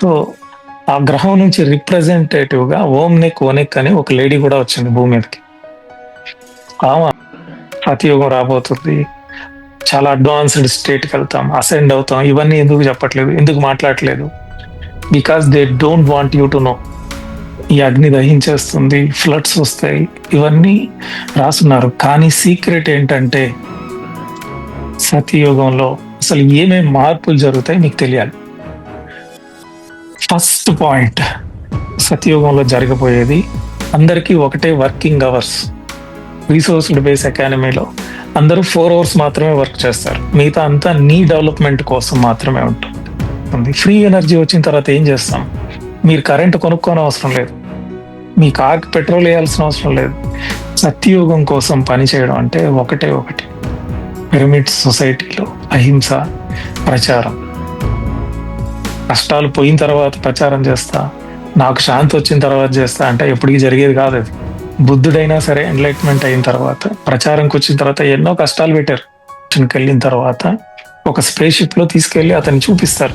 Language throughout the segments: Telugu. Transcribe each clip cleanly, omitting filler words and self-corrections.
సో ఆ గ్రహం నుంచి రిప్రజెంటేటివ్ గా ఓమ్నిక్ ఓనిక్ అని ఒక లేడీ కూడా వచ్చింది భూమి మీదకి. ఆమె సతయుగం రాబోతుంది, చాలా అడ్వాన్స్డ్ స్టేట్ కి వెళ్తాం, అసెండ్ అవుతాం, ఇవన్నీ ఎందుకు చెప్పట్లేదు, ఎందుకు మాట్లాడట్లేదు? Because they don't want you to know. ఈ అగ్ని దహించేస్తుంది, ఫ్లడ్స్ వస్తాయి, ఇవన్నీ రాస్తున్నారు. కానీ సీక్రెట్ ఏంటంటే సతయుగంలో అసలు ఏమేం మార్పులు జరుగుతాయి మీకు తెలియాలి. ఫస్ట్ పాయింట్, సతయుగంలో జరగబోయేది అందరికీ ఒకటే వర్కింగ్ అవర్స్. రీసోర్స్డ్ బేస్ ఎకానమీలో అందరూ 4 అవర్స్ మాత్రమే వర్క్ చేస్తారు, మిగతా అంతా నీ డెవలప్మెంట్ కోసం మాత్రమే ఉంటుంది. ఫ్రీ ఎనర్జీ వచ్చిన తర్వాత ఏం చేస్తాం? మీరు కరెంట్ కొనుక్కోని అవసరం లేదు, మీ కార్కి పెట్రోల్ వేయాల్సిన అవసరం లేదు. సత్యయుగం కోసం పని చేయడం అంటే ఒకటే ఒకటి, పిరమిడ్ సొసైటీలో అహింస, ప్రచారం. కష్టాలు పోయిన తర్వాత ప్రచారం చేస్తా, నాకు శాంతి వచ్చిన తర్వాత చేస్తా అంటే ఎప్పటికీ జరిగేది కాదు అది. బుద్ధుడైనా సరే ఎన్లైట్మెంట్ అయిన తర్వాత ప్రచారంకి వచ్చిన తర్వాత ఎన్నో కష్టాలు పెట్టారు. వెళ్ళిన తర్వాత ఒక స్పేస్ షిప్ లో తీసుకెళ్లి అతన్ని చూపిస్తారు,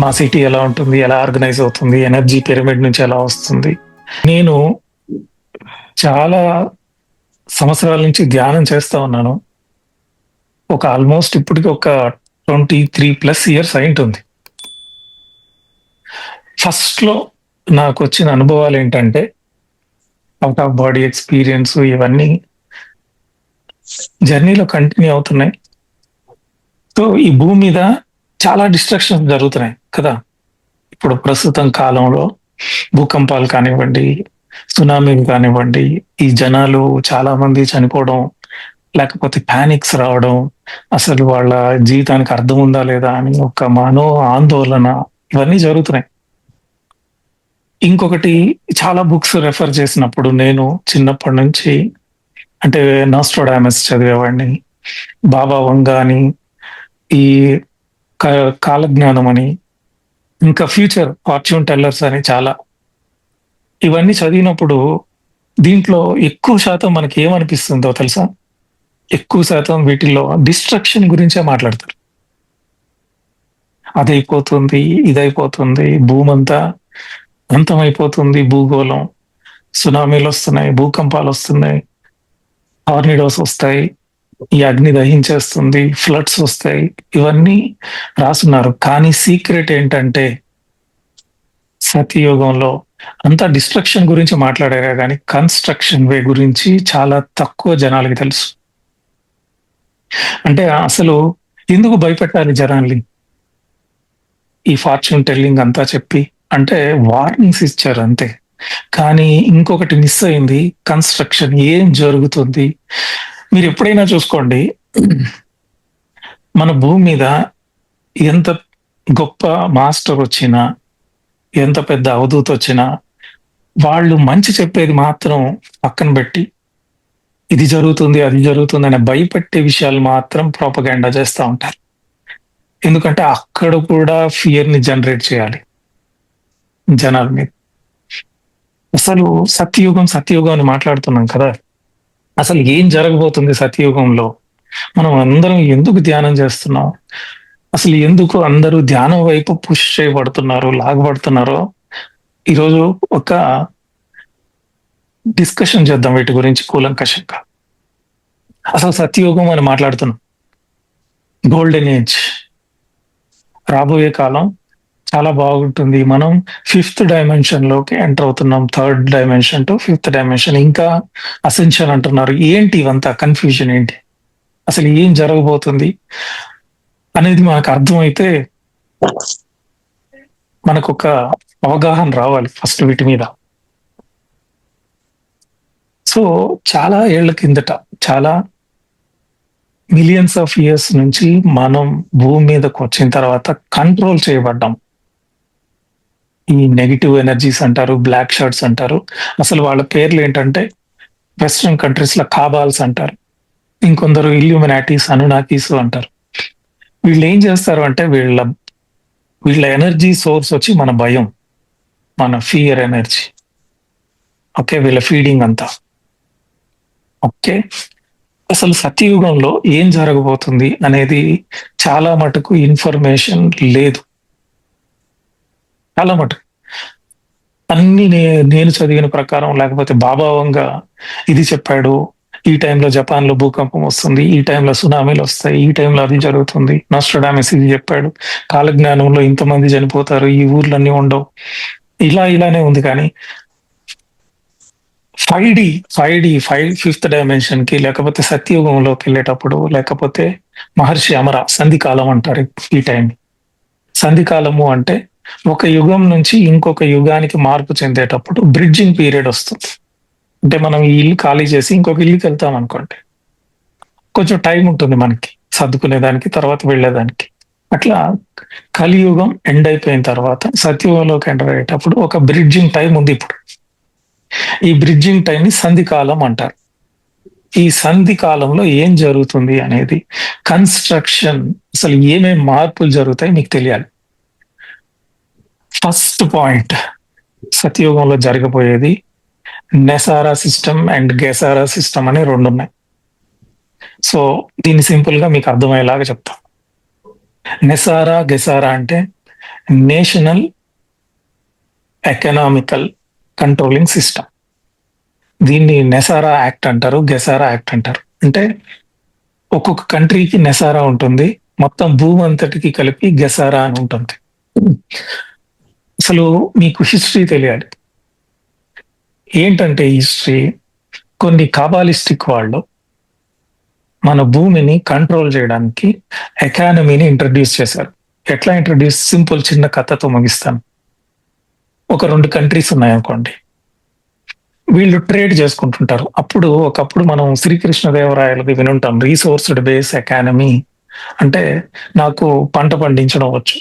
మా సిటీ ఎలా ఉంటుంది, ఎలా ఆర్గనైజ్ అవుతుంది, ఎనర్జీ పిరమిడ్ నుంచి ఎలా వస్తుంది. నేను చాలా సంవత్సరాల నుంచి ధ్యానం చేస్తా ఉన్నాను. ఒక ఆల్మోస్ట్ ఇప్పటికి ఒక 23+ ఇయర్స్ అయి ఉంటుంది. ఫస్ట్ లో నాకు వచ్చిన అనుభవాలు ఏంటంటే అవుట్ ఆఫ్ బాడీ ఎక్స్పీరియన్స్, ఇవన్నీ జర్నీలో కంటిన్యూ అవుతున్నాయి. సో ఈ భూమి మీద చాలా డిస్ట్రక్షన్స్ జరుగుతున్నాయి కదా. ఇప్పుడు ప్రస్తుతం కాలంలో భూకంపాలు కానివ్వండి, సునామీలు కానివ్వండి, ఈ జనాలు చాలా మంది చనిపోవడం, లేకపోతే పానిక్స్ రావడం, అసలు వాళ్ళ జీవితానికి అర్థం ఉందా లేదా అని ఒక మనో ఆందోళన, ఇవన్నీ జరుగుతున్నాయి. ఇంకొకటి, చాలా బుక్స్ రెఫర్ చేసినప్పుడు నేను చిన్నప్పటి నుంచి అంటే నాస్ట్రోడామస్ చదివేవాడిని, బాబా వంగా అని, ఈ కాలజ్ఞానం అని, ఇంకా ఫ్యూచర్ ఫార్చ్యూన్ టెల్లర్స్ అని చాలా. ఇవన్నీ చదివినప్పుడు దీంట్లో ఎక్కువ శాతం మనకి ఏమనిపిస్తుందో తెలుసా? ఎక్కువ శాతం వీటిల్లో డిస్ట్రక్షన్ గురించే మాట్లాడతారు. అదైపోతుంది, ఇదైపోతుంది, భూమంతా అంతమైపోతుంది, భూగోళం, సునామీలు వస్తున్నాయి, భూకంపాలు వస్తున్నాయి, టార్నిడోస్ వస్తాయి, ఈ అగ్ని దహించేస్తుంది, ఫ్లడ్స్ వస్తాయి, ఇవన్నీ రాస్తున్నారు. కానీ సీక్రెట్ ఏంటంటే సతయుగంలో అంతా డిస్ట్రక్షన్ గురించి మాట్లాడారా కానీ కన్స్ట్రక్షన్ వే గురించి చాలా తక్కువ జనాలకి తెలుసు. అంటే అసలు ఎందుకు భయపెట్టాలి జనాల్ని ఈ ఫార్చ్యూన్ టెల్లింగ్ అంతా చెప్పి? అంటే వార్నింగ్స్ ఇచ్చారు అంతే. కానీ ఇంకొకటి మిస్ అయింది, కన్స్ట్రక్షన్. ఏం జరుగుతుంది మీరు ఎప్పుడైనా చూసుకోండి, మన భూమి మీద ఎంత గొప్ప మాస్టర్ వచ్చినా, ఎంత పెద్ద అవధూత వచ్చినా, వాళ్ళు మంచి చెప్పేది మాత్రం పక్కన పెట్టి ఇది జరుగుతుంది, అది జరుగుతుంది అనే భయపెట్టే విషయాలు మాత్రం ప్రోపగాండా చేస్తూ ఉంటారు. ఎందుకంటే అక్కడ కూడా ఫియర్ ని జనరేట్ చేయాలి జనాల మీద. అసలు సత్యయుగం సత్యయుగం అని మాట్లాడుతున్నాం కదా, అసలు ఏం జరగబోతుంది సత్యయుగంలో? మనం అందరం ఎందుకు ధ్యానం చేస్తున్నాం? అసలు ఎందుకు అందరూ ధ్యానం వైపు పుష్ చేయబడుతున్నారు, లాగబడుతున్నారో ఈరోజు ఒక డిస్కషన్ చేద్దాం వీటి గురించి కూలంకషంగా. అసలు సత్యయుగం అని మాట్లాడుతున్నాం, గోల్డెన్ ఏజ్, రాబోయే కాలం చాలా బాగుంటుంది. మనం 5th డైమెన్షన్ లోకి ఎంటర్ అవుతున్నాం, 3rd dimension to 5th dimension, ఇంకా అసెన్షన్ అంటున్నారు. ఏంటి ఇవంతా కన్ఫ్యూజన్? ఏంటి అసలు ఏం జరగబోతుంది అనేది మనకు అర్థమైతే మనకు ఒక అవగాహన రావాలి ఫస్ట్ వీటి మీద. సో చాలా ఏళ్ల కిందట, చాలా మిలియన్స్ ఆఫ్ ఇయర్స్ నుంచి మనం భూమి మీదకి వచ్చిన తర్వాత కంట్రోల్ చేయబడ్డాం. ఈ నెగిటివ్ ఎనర్జీస్ అంటారు, బ్లాక్ షర్ట్స్ అంటారు, అసలు వాళ్ళ పేర్లు ఏంటంటే వెస్ట్రన్ కంట్రీస్ లో కాబాల్స్ అంటారు, ఇంకొందరు ఇల్యూమినాటీస్, అనునాకీస్ అంటారు. వీళ్ళు ఏం చేస్తారు అంటే వీళ్ళ ఎనర్జీ సోర్స్ వచ్చి మన భయం, మన ఫియర్ ఎనర్జీ. ఓకే, వీళ్ళ ఫీడింగ్ అంతా. ఓకే, అసలు సత్యయుగంలో ఏం జరగబోతుంది అనేది చాలా మటుకు ఇన్ఫర్మేషన్ లేదు. చాలా మటుకు. అన్నీ నేను చదివిన ప్రకారం లేకపోతే బాబావంగా ఇది చెప్పాడు. ఈ టైంలో జపాన్‌లో భూకంపం వస్తుంది. ఈ టైంలో సునామీలొస్తాయి. ఈ టైంలో అది జరుగుతుంది. నాస్ట్రాడామస్ ఇది చెప్పాడు. కాలజ్ఞానంలో ఇంతమంది చనిపోతారు. ఈ ఊర్లన్నీ ఉండవు. ఇలానే ఉంది కానీ 5డి, 5 ఫిఫ్త్ డైమెన్షన్‌కి లేకపోతే సత్యయుగంలోకెళ్ళేటప్పుడు లేకపోతే మహర్షి అమర సంధికాలం అంటారు ఈ టైం. సంధికాలము అంటే ఒక యుగం నుంచి ఇంకొక యుగానికి మార్పు చెందేటప్పుడు బ్రిడ్జింగ్ పీరియడ్ వస్తుంది. అంటే మనం ఈ ఇల్లు ఖాళీ చేసి ఇంకొక ఇల్లుకెళ్తాం అనుకోండి. కొంచెం టైం ఉంటుంది మనకి సర్దుకునేదానికి, తర్వాత వెళ్ళేదానికి. అట్లా కలియుగం ఎండ్ అయిపోయిన తర్వాత సత్యయుగంలోకి ఎంటర్ అయ్యేటప్పుడు ఒక బ్రిడ్జింగ్ టైం ఉంది ఇప్పుడు. ఈ బ్రిడ్జింగ్ టైంని సంధికాలం అంటారు. ఈ సంధి కాలంలో ఏం జరుగుతుంది అనేది కన్‌స్ట్రక్షన్ అసలు ఏమేం మార్పులు జరుగుతాయి మీకు తెలియాలి. ఫస్ట్ పాయింట్ సత్యయుగంలో జరగబోయేది నెసారా సిస్టమ్ అండ్ గెసారా సిస్టమ్ అని 2 ఉన్నాయి. సో దీన్ని సింపుల్‌గా మీకు అర్థమయ్యేలాగా చెప్తా. నెసారా, గెసారా అంటే నేషనల్ ఎకనామికల్ కంట్రోలింగ్ సిస్టమ్. దీన్ని నెసారా యాక్ట్ అంటారు. గెసారా యాక్ట్ అంటారు. అంటే ఒక్కొక్క కంట్రీకి నెసారా ఉంటుంది. మొత్తం భూమి అంతటికి కలిపి గెసారా అని ఉంటుంది. అసలు మీకు హిస్టరీ తెలియాలి. ఏంటంటే హిస్టరీ కొన్ని కాబాలిస్టిక్ వాళ్ళు మన భూమిని కంట్రోల్ చేయడానికి ఎకానమీని ఇంట్రడ్యూస్ చేశారు. ఎట్లా ఇంట్రడ్యూస్? సింపుల్ చిన్న కథతో ముగిస్తాను. ఒక 2 కంట్రీస్ ఉన్నాయనుకోండి. వీళ్ళు ట్రేడ్ చేసుకుంటుంటారు. ఒకప్పుడు మనం శ్రీకృష్ణదేవరాయలది వినుంటాం. రీసోర్స్డ్ బేస్ ఎకానమీ అంటే నాకు పంట పండించడం వచ్చు.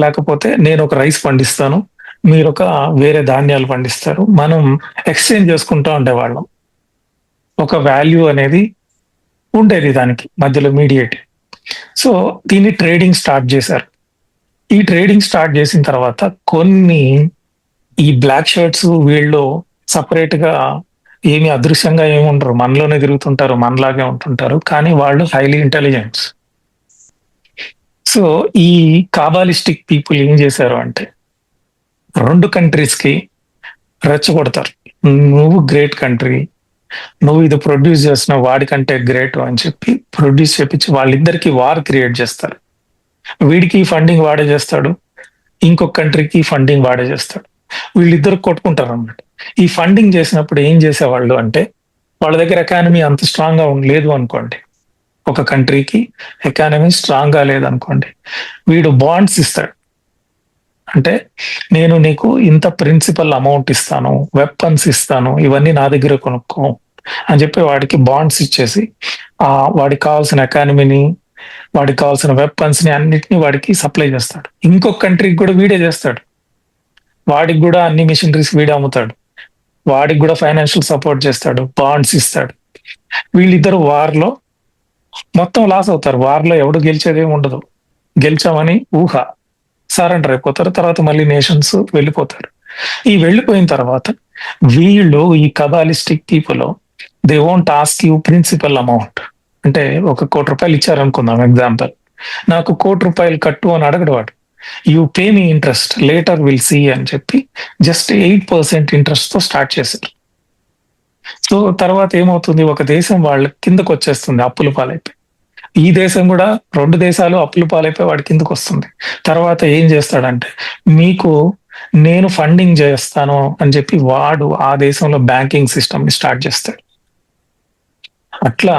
లేకపోతే నేను ఒక రైస్ పండిస్తాను. మీరొక వేరే ధాన్యాలు పండిస్తారు. మనం ఎక్స్చేంజ్ చేసుకుంటా ఉండేవాళ్ళం. ఒక వాల్యూ అనేది ఉండేది దానికి మధ్యలో మీడియేట్. సో దీన్ని ట్రేడింగ్ స్టార్ట్ చేశారు. ఈ ట్రేడింగ్ స్టార్ట్ చేసిన తర్వాత కొన్ని ఈ బ్లాక్ షర్ట్స్ వీళ్ళు సెపరేట్‌గా ఏమి అదృశ్యంగా ఏమి ఉండరు. మనలోనే తిరుగుతుంటారు. మనలాగే ఉంటుంటారు. కానీ వాళ్ళు హైలీ ఇంటెలిజెంట్స్. సో ఈ కాబాలిస్టిక్ పీపుల్ ఏం చేశారు అంటే 2 కంట్రీస్‌కి రెచ్చగొడతారు. నువ్వు గ్రేట్ కంట్రీ. నువ్వు ఇది ప్రొడ్యూస్ చేస్తున్నావు వాడికంటే గ్రేట్ అని చెప్పి ప్రొడ్యూస్ చేపించి వాళ్ళిద్దరికీ వార్ క్రియేట్ చేస్తారు. వీడికి ఫండింగ్ వాడే చేస్తాడు. ఇంకొక కంట్రీకి ఫండింగ్ వాడే చేస్తాడు. వీళ్ళిద్దరు కొట్టుకుంటారు అన్నమాట. ఈ ఫండింగ్ చేసినప్పుడు ఏం చేసేవాళ్ళు అంటే వాళ్ళ దగ్గర ఎకానమీ అంత స్ట్రాంగ్‌గా లేదు అనుకోండి. ఒక కంట్రీకి ఎకానమీ స్ట్రాంగ్‌గా లేదనుకోండి. వీడు బాండ్స్ ఇస్తాడు. అంటే నేను నీకు ఇంత ప్రిన్సిపల్ అమౌంట్ ఇస్తాను, వెపన్స్ ఇస్తాను, ఇవన్నీ నా దగ్గర కొనుక్కో అని చెప్పి వాడికి బాండ్స్ ఇచ్చేసి వాడికి కావాల్సిన ఎకానమీని, వాడికి కావాల్సిన వెపన్స్‌ని అన్నిటిని వాడికి సప్లై చేస్తాడు. ఇంకొక కంట్రీకి కూడా వీడే చేస్తాడు. వాడికి కూడా అన్ని మిషనరీస్ వీడే అమ్ముతాడు. వాడికి కూడా ఫైనాన్షియల్ సపోర్ట్ చేస్తాడు. బాండ్స్ ఇస్తాడు. వీళ్ళిద్దరు వార్‌లో మొత్తం లాస్ అవుతారు. వార్‌లో ఎవడు గెలిచేదేమి ఉండదు. గెలిచామని ఊహ. సరెండర్ అయిపోతారు. తర్వాత మళ్ళీ నేషన్స్ వెళ్ళిపోతారు. ఈ వెళ్ళిపోయిన తర్వాత వీళ్ళు ఈ kabbalistic people they won't ask you principal amount. అంటే ఒక ₹1,00,00,000 ఇచ్చారనుకుందాం ఎగ్జాంపుల్. నాకు ₹1,00,00,000 కట్టు అని అడగడు వాడు. You pay me interest later will see అని చెప్పి జస్ట్ 8% ఇంట్రెస్ట్‌తో స్టార్ట్ చేశారు. సో తర్వాత ఏమవుతుంది? ఒక దేశం వాళ్ళ కిందకు వచ్చేస్తుంది అప్పుల పాలైపోయి. ఈ దేశం కూడా 2 దేశాలు అప్పుల పాలైపోయి వాడి కిందకొస్తుంది. తర్వాత ఏం చేస్తాడంటే మీకు నేను ఫండింగ్ చేస్తాను అని చెప్పి వాడు ఆ దేశంలో బ్యాంకింగ్ సిస్టమ్‌ని స్టార్ట్ చేస్తాడు. అట్లా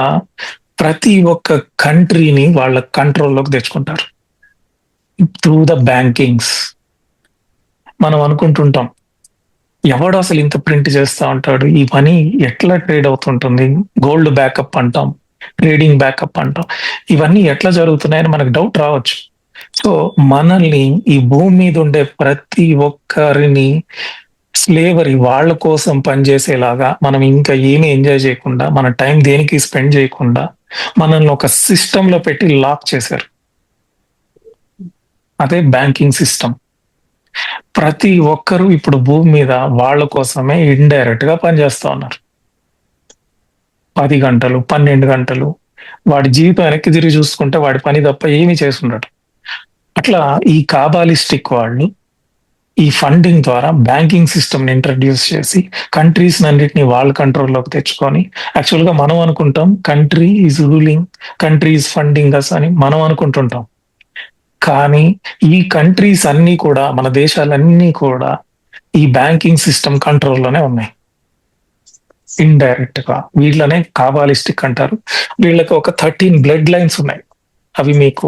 ప్రతి ఒక్క కంట్రీని వాళ్ళ కంట్రోల్‌లోకి తెచ్చుకుంటారు. Through the bankings. మనం అనుకుంటుంటాం. ఎవడు అసలు ఇంత ప్రింట్ చేస్తా ఉంటాడు? ఈ మనీ ఎట్లా ట్రేడ్ అవుతుంటుంది? గోల్డ్ బ్యాకప్ అంటాం. ట్రేడింగ్ బ్యాకప్ అంటాం. ఇవన్నీ ఎట్లా జరుగుతున్నాయని మనకు డౌట్ రావచ్చు. సో మనల్ని ఈ భూమి మీద ఉండే ప్రతి ఒక్కరిని స్లేవరీ వాళ్ళ కోసం పనిచేసేలాగా మనం ఇంకా ఏమి ఎంజాయ్ చేయకుండా, మన టైం దేనికి స్పెండ్ చేయకుండా మనల్ని ఒక సిస్టమ్‌లో పెట్టి లాక్ చేశారు. అదే బ్యాంకింగ్ సిస్టమ్. ప్రతి ఒక్కరు ఇప్పుడు భూమి మీద వాళ్ళ కోసమే ఇండైరెక్ట్‌గా పనిచేస్తా ఉన్నారు. 10 గంటలు, 12 గంటలు వాడి జీవితం వెనక్కి తిరిగి చూసుకుంటే వాడి పని తప్ప ఏమీ చేసుండడు. అట్లా ఈ కాబాలిస్టిక్ వాళ్ళు ఈ ఫండింగ్ ద్వారా బ్యాంకింగ్ సిస్టమ్ ని ఇంట్రడ్యూస్ చేసి కంట్రీస్ అన్నిటిని వాళ్ళ కంట్రోల్లోకి తెచ్చుకొని, యాక్చువల్ గా మనం అనుకుంటాం country is ruling, country is funding us అని మనం అనుకుంటుంటాం. కానీ ఈ కంట్రీస్ అన్ని కూడా, మన దేశాలన్నీ కూడా ఈ బ్యాంకింగ్ సిస్టమ్ కంట్రోల్లోనే ఉన్నాయి. ఇండైరెక్ట్ గా వీళ్ళనే కాబాలిస్టిక్ అంటారు. వీళ్ళకి ఒక 13 బ్లడ్ లైన్స్ ఉన్నాయి. అవి మీకు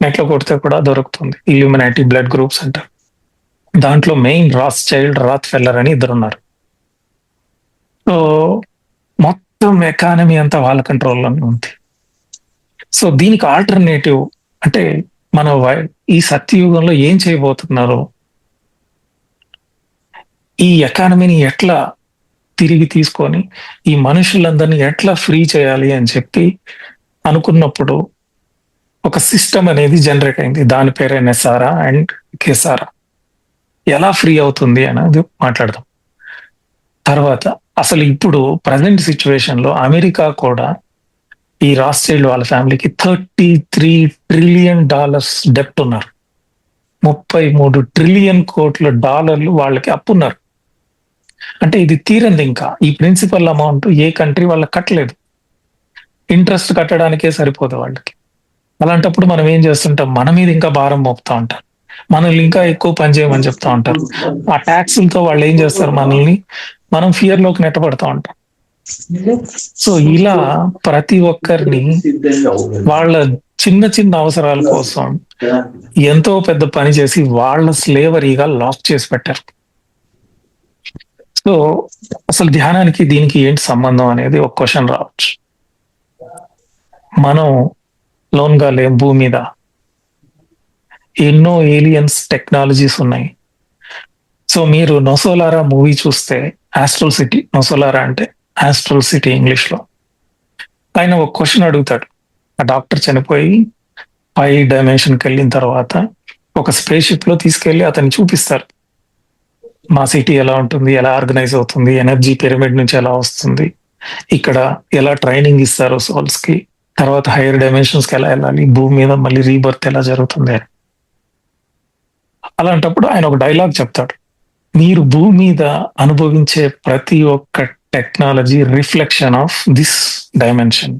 నెట్ లో కొడితే కూడా దొరుకుతుంది. ఇల్యూమినాటి బ్లడ్ గ్రూప్స్ అంటారు. దాంట్లో మెయిన్ రాస్ చైల్డ్, రాత్ ఫెల్లర్ అని ఇద్దరు ఉన్నారు. సో మొత్తం ఎకానమీ అంతా వాళ్ళ కంట్రోల్లోనే ఉంది. సో దీనికి ఆల్టర్నేటివ్ అంటే మన ఈ సత్యయుగంలో ఏం చేయబోతున్నారు, ఈ ఎకానమీని ఎట్లా తిరిగి తీసుకొని ఈ మనుషులందరినీ ఎట్లా ఫ్రీ చేయాలి అని చెప్పి అనుకున్నప్పుడు ఒక సిస్టమ్ అనేది జనరేట్ అయింది. దాని పేరే నెసారా అండ్ కెసారా. ఎలా ఫ్రీ అవుతుంది అనేది మాట్లాడదాం తర్వాత. అసలు ఇప్పుడు ప్రజెంట్ సిచ్యువేషన్ లో అమెరికా కూడా ఈ రాస్చైల్డ్ వాళ్ళ ఫ్యామిలీకి $33 ట్రిలియన్ డెప్ట్ ఉన్నారు. 33 ట్రిలియన్ కోట్ల డాలర్లు వాళ్ళకి అప్పున్నారు. అంటే ఇది తీరంది. ఇంకా ఈ ప్రిన్సిపల్ అమౌంట్ ఏ కంట్రీ వాళ్ళకి కట్టలేదు. ఇంట్రెస్ట్ కట్టడానికే సరిపోదు వాళ్ళకి. అలాంటప్పుడు మనం ఏం చేస్తుంటాం, మన మీద ఇంకా భారం మోపుతా ఉంటారు, మనల్ని ఇంకా ఎక్కువ పని చేయమని చెప్తా ఉంటారు. ఆ ట్యాక్సులతో వాళ్ళు ఏం చేస్తారు, మనల్ని మనం ఫియర్ లోకి నెట్టబడతా ఉంటాం. సో ఇలా ప్రతి ఒక్కరిని వాళ్ళ చిన్న చిన్న అవసరాల కోసం ఎంతో పెద్ద పని చేసి వాళ్ళ స్లేవరీగా లాక్ చేసి పెట్టారు. సో అసలు ధ్యానానికి దీనికి ఏంటి సంబంధం అనేది ఒక క్వశ్చన్ రావచ్చు. మనం లోన్గా లేం, భూమి మీద ఎన్నో ఏలియన్స్ టెక్నాలజీస్ ఉన్నాయి. సో మీరు నొసోలారా మూవీ చూస్తే, ఆస్ట్రల్ సిటీ, నొసోలారా అంటే ఆస్ట్రల్ సిటీ ఇంగ్లీష్ లో, ఆయన ఒక క్వశ్చన్ అడుగుతాడు. ఆ డాక్టర్ చనిపోయి 5 డైమెన్షన్కి వెళ్ళిన తర్వాత ఒక స్పేస్ షిప్ లో తీసుకెళ్లి అతన్ని చూపిస్తారు. మా సిటీ ఎలా ఉంటుంది, ఎలా ఆర్గనైజ్ అవుతుంది, ఎనర్జీ పిరమిడ్ నుంచి ఎలా వస్తుంది, ఇక్కడ ఎలా ట్రైనింగ్ ఇస్తారు సోల్స్ కి, తర్వాత హైయర్ డైమెన్షన్స్ కి ఎలా వెళ్ళాలి, భూమి మీద మళ్ళీ రీబర్త్ ఎలా జరుగుతుంది. అలాంటప్పుడు ఆయన ఒక డైలాగ్ చెప్తాడు, మీరు భూమి మీద అనుభవించే ప్రతి ఒక్క technology reflection of this dimension.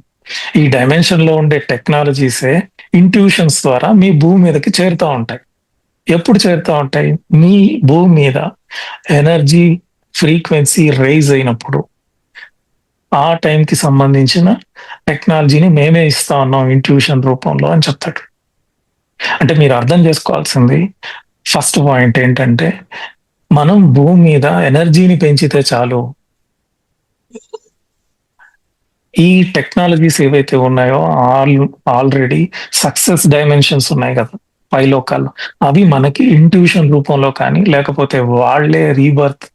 ఈ డైమెన్షన్ లో ఉండే టెక్నాలజీసే ఇంట్యూషన్స్ ద్వారా మీ భూమి మీదకి చేరుతూ ఉంటాయి. ఎప్పుడు చేరుతూ ఉంటాయి, మీ భూమి మీద ఎనర్జీ ఫ్రీక్వెన్సీ రైజ్ అయినప్పుడు ఆ టైంకి సంబంధించిన టెక్నాలజీని మేమే ఇస్తా ఉన్నాం ఇంట్యూషన్ రూపంలో అని చెప్తాడు. అంటే మీరు అర్థం చేసుకోవాల్సింది ఫస్ట్ పాయింట్ ఏంటంటే, మనం భూమి మీద ఎనర్జీని పెంచితే చాలు, ఈ టెక్నాలజీస్ ఏవైతే ఉన్నాయో ఆల్రెడీ సక్సెస్ డైమెన్షన్స్ ఉన్నాయి కదా పైలోకాల్లో, అవి మనకి ఇంట్యూషన్ రూపంలో కానీ లేకపోతే వాళ్లే రీబర్త్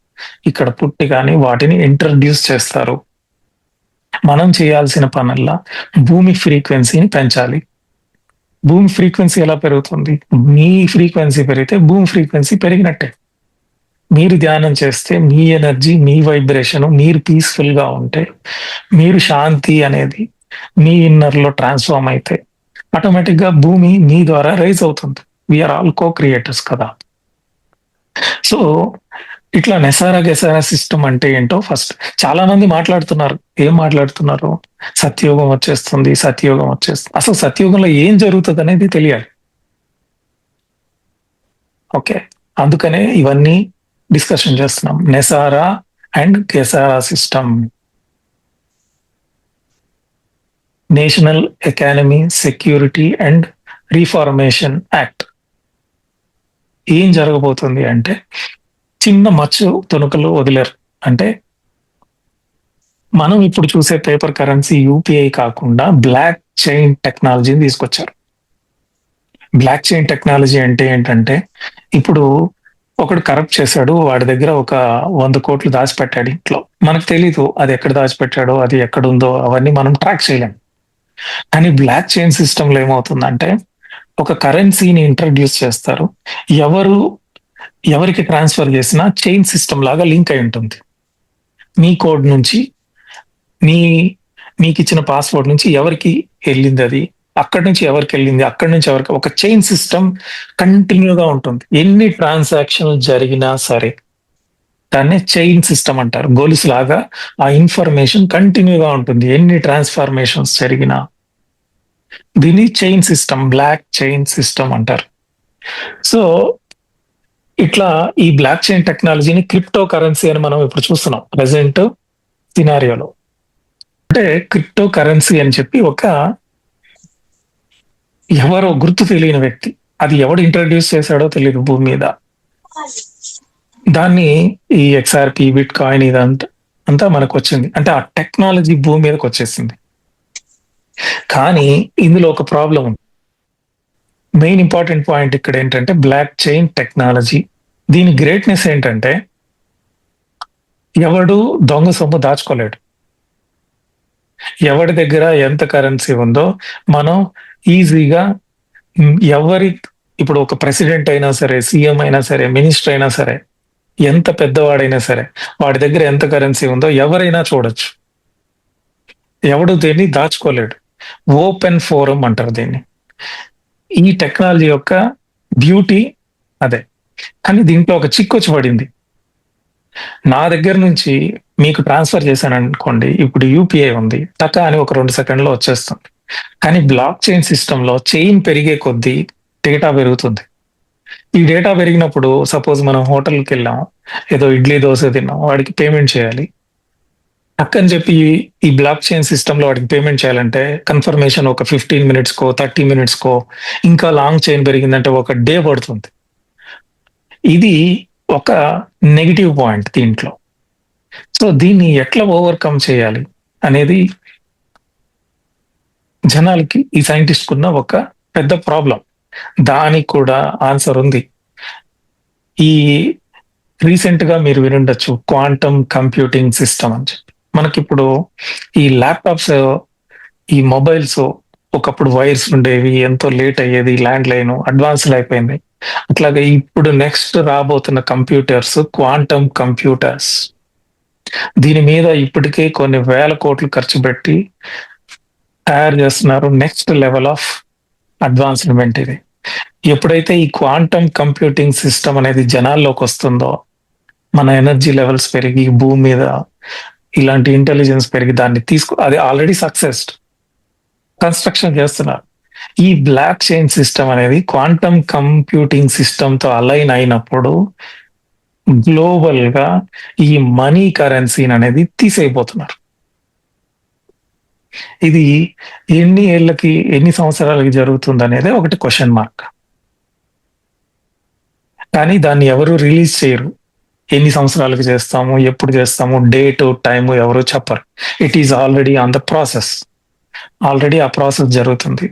ఇక్కడ పుట్టి కానీ వాటిని ఇంట్రడ్యూస్ చేస్తారు. మనం చేయాల్సిన పనుల్లా భూమి ఫ్రీక్వెన్సీని పెంచాలి. భూమి ఫ్రీక్వెన్సీ ఎలా పెరుగుతుంది, మీ ఫ్రీక్వెన్సీ పెరిగితే భూమి ఫ్రీక్వెన్సీ పెరిగినట్టే. మీరు ధ్యానం చేస్తే మీ ఎనర్జీ, మీ వైబ్రేషన్, మీరు పీస్ఫుల్ గా ఉంటే, మీరు శాంతి అనేది మీ ఇన్నర్ లో ట్రాన్స్ఫార్మ్ అయితే ఆటోమేటిక్ గా భూమి మీ ద్వారా రైజ్ అవుతుంది. వీఆర్ ఆల్ కో క్రియేటర్స్ కదా. సో ఇట్లా నెసారా గెసారా సిస్టమ్ అంటే ఏంటో ఫస్ట్ చాలా మంది మాట్లాడుతున్నారు. ఏం మాట్లాడుతున్నారు, సత్యయోగం వచ్చేస్తుంది, సత్యయోగం వచ్చేస్తుంది. అసలు సత్యయోగంలో ఏం జరుగుతుంది అనేది తెలియాలి. ఓకే, అందుకనే ఇవన్నీ డిస్కషన్ చేస్తున్నాం. NESARA and GESARA system, national economy security and reformation act. ఏం జరగబోతుంది అంటే, చిన్న మచ్చు తుణుకలు వదిలేరు. అంటే మనం ఇప్పుడు చూసే పేపర్ కరెన్సీ యూపీఐ కాకుండా బ్లాక్ చైన్ టెక్నాలజీని తీసుకొచ్చారు. బ్లాక్ చైన్ టెక్నాలజీ అంటే ఏంటంటే, ఇప్పుడు ఒకడు కరప్ట్ చేశాడు, వాడి దగ్గర ఒక 100 కోట్లు దాచిపెట్టాడు ఇంట్లో. మనకు తెలీదు అది ఎక్కడ దాచిపెట్టాడో, అది ఎక్కడుందో, అవన్నీ మనం ట్రాక్ చేయలేం. కానీ బ్లాక్ చైన్ సిస్టమ్ లో ఏమవుతుందంటే, ఒక కరెన్సీని ఇంట్రడ్యూస్ చేస్తారు. ఎవరికి ట్రాన్స్ఫర్ చేసినా చైన్ సిస్టమ్ లాగా లింక్ అయి ఉంటుంది. మీ కోడ్ నుంచి, మీకు ఇచ్చిన పాస్వర్డ్ నుంచి ఎవరికి వెళ్ళింది అక్కడి నుంచి ఎవరికెళ్ళింది, అక్కడి నుంచి ఎవరికి ఒక చైన్ సిస్టమ్ కంటిన్యూగా ఉంటుంది. ఎన్ని ట్రాన్సాక్షన్‌లు జరిగినా సరే, దాన్నే చైన్ సిస్టమ్ అంటారు. గొలుసులాగా ఆ ఇన్ఫర్మేషన్ కంటిన్యూగా ఉంటుంది. ఎన్ని ట్రాన్స్‌ఫర్మేషన్స్ జరిగినా. దీన్ని chain system, block chain system అంటారు. సో, ఇట్లా ఈ బ్లాక్ చైన్ టెక్నాలజీని క్రిప్టో కరెన్సీ అని మనం ఇప్పుడు చూస్తున్నాం. ప్రెజెంట్ సినారియోలో. అంటే క్రిప్టో కరెన్సీ అని చెప్పి ఎవరో గుర్తు తెలియని వ్యక్తి. అది ఎవడు ఇంట్రొడ్యూస్ చేశాడో తెలీదు భూమి మీద. దాన్ని ఈ ఎక్స్ఆర్‌పి, బిట్‌కాయిన్ అంతా మనకొచ్చింది. అంటే ఆ టెక్నాలజీ భూమి మీదకొచ్చేసింది. కానీ ఇందులో ఒక ప్రాబ్లమ్ ఉంది. మెయిన్ ఇంపార్టెంట్ పాయింట్ ఇక్కడేంటంటే బ్లాక్ చైన్ టెక్నాలజీ. దీని గ్రేట్‌నెస్ ఏంటంటే ఎవడు దొంగ సొమ్ము దాచుకోలేడు. ఎవడి దగ్గర ఎంత కరెన్సీ ఉందో మనం ఈజీగా ఎవరి ఇప్పుడు ఒక ప్రెసిడెంట్ అయినా సరే, సీఎం అయినా సరే, మినిస్టర్ అయినా సరే, ఎంత పెద్దవాడైనా సరే, వాడి దగ్గర ఎంత కరెన్సీ ఉందో ఎవరైనా చూడొచ్చు. ఎవడు దీన్ని దాచుకోలేడు. ఓపెన్ ఫోరం అంటారు దీన్ని. ఈ టెక్నాలజీ యొక్క బ్యూటీ అదే. కానీ దీంట్లో ఒక చిక్కొచ్చి పడింది. నా దగ్గర నుంచి మీకు ట్రాన్స్‌ఫర్ చేశాననుకోండి. ఇప్పుడు యూపీఐ ఉంది. టకా అని ఒక 2 సెకండ్‌లో వచ్చేస్తుంది. కానీ బ్లాక్ చైన్ సిస్టమ్‌లో చైన్ పెరిగే కొద్దీ డేటా పెరుగుతుంది. ఈ డేటా పెరిగినప్పుడు సపోజ్ మనం హోటల్‌కెళ్ళాం. ఏదో ఇడ్లీ, దోస తిన్నాం. వాడికి పేమెంట్ చేయాలి. టక్కని చెప్పి ఈ బ్లాక్ చైన్ సిస్టమ్‌లో వాడికి పేమెంట్ చేయాలంటే కన్ఫర్మేషన్ ఒక 15 మినిట్స్‌కో, 30 మినిట్స్‌కో ఇంకా లాంగ్ చైన్ పెరిగిందంటే ఒక డే పడుతుంది. ఇది ఒక నెగెటివ్ పాయింట్ దీంట్లో. సో, దీన్ని ఎట్లా ఓవర్‌కమ్ చేయాలి అనేది జనాలకి ఈ సైంటిస్ట్‌కున్న ఒక పెద్ద ప్రాబ్లమ్. దానికి కూడా ఆన్సర్ ఉంది. ఈ రీసెంట్‌గా మీరు వినుండొచ్చు క్వాంటమ్ కంప్యూటింగ్ సిస్టమ్ అని చెప్పి. మనకిప్పుడు ఈ ల్యాప్‌టాప్స్, ఈ మొబైల్స్ ఒకప్పుడు వైర్స్ ఉండేవి. ఎంతో లేట్ అయ్యేది. ల్యాండ్‌లైన్ అడ్వాన్స్‌డ్ అయిపోయింది. అట్లాగే ఇప్పుడు నెక్స్ట్ రాబోతున్న కంప్యూటర్స్ క్వాంటమ్ కంప్యూటర్స్. దీని మీద ఇప్పటికే కొన్ని వేల కోట్లు ఖర్చు పెట్టి తయారు చేస్తున్నారు. నెక్స్ట్ లెవెల్ ఆఫ్ అడ్వాన్స్‌మెంట్ ఇది. ఎప్పుడైతే ఈ క్వాంటమ్ కంప్యూటింగ్ సిస్టమ్ అనేది జనాల్లోకి వస్తుందో, మన ఎనర్జీ లెవెల్స్ పెరిగి భూమి మీద ఇలాంటి ఇంటెలిజెన్స్ పెరిగి దాన్ని అది ఆల్రెడీ సక్సెస్డ్. కన్‌స్ట్రక్షన్ చేస్తున్నారు. ఈ బ్లాక్ చైన్ సిస్టమ్ అనేది క్వాంటమ్ కంప్యూటింగ్ సిస్టమ్‌తో అలైన్ అయినప్పుడు గ్లోబల్‌గా ఈ మనీ కరెన్సీననేది తీసేయబోతున్నారు. ఇది ఎన్ని సంవత్సరాలకి జరుగుతుందనేదే ఒకటి క్వెషన్ మార్క్. కానీ దాన్ని ఎవరు రిలీజ్ చేయరు. ఎన్ని సంవత్సరాలకి చేస్తాము, ఎప్పుడు చేస్తాము, డేటు, టైము ఎవరు చెప్పరు. It is already on the process. Already ఆ ప్రాసెస్ జరుగుతుంది.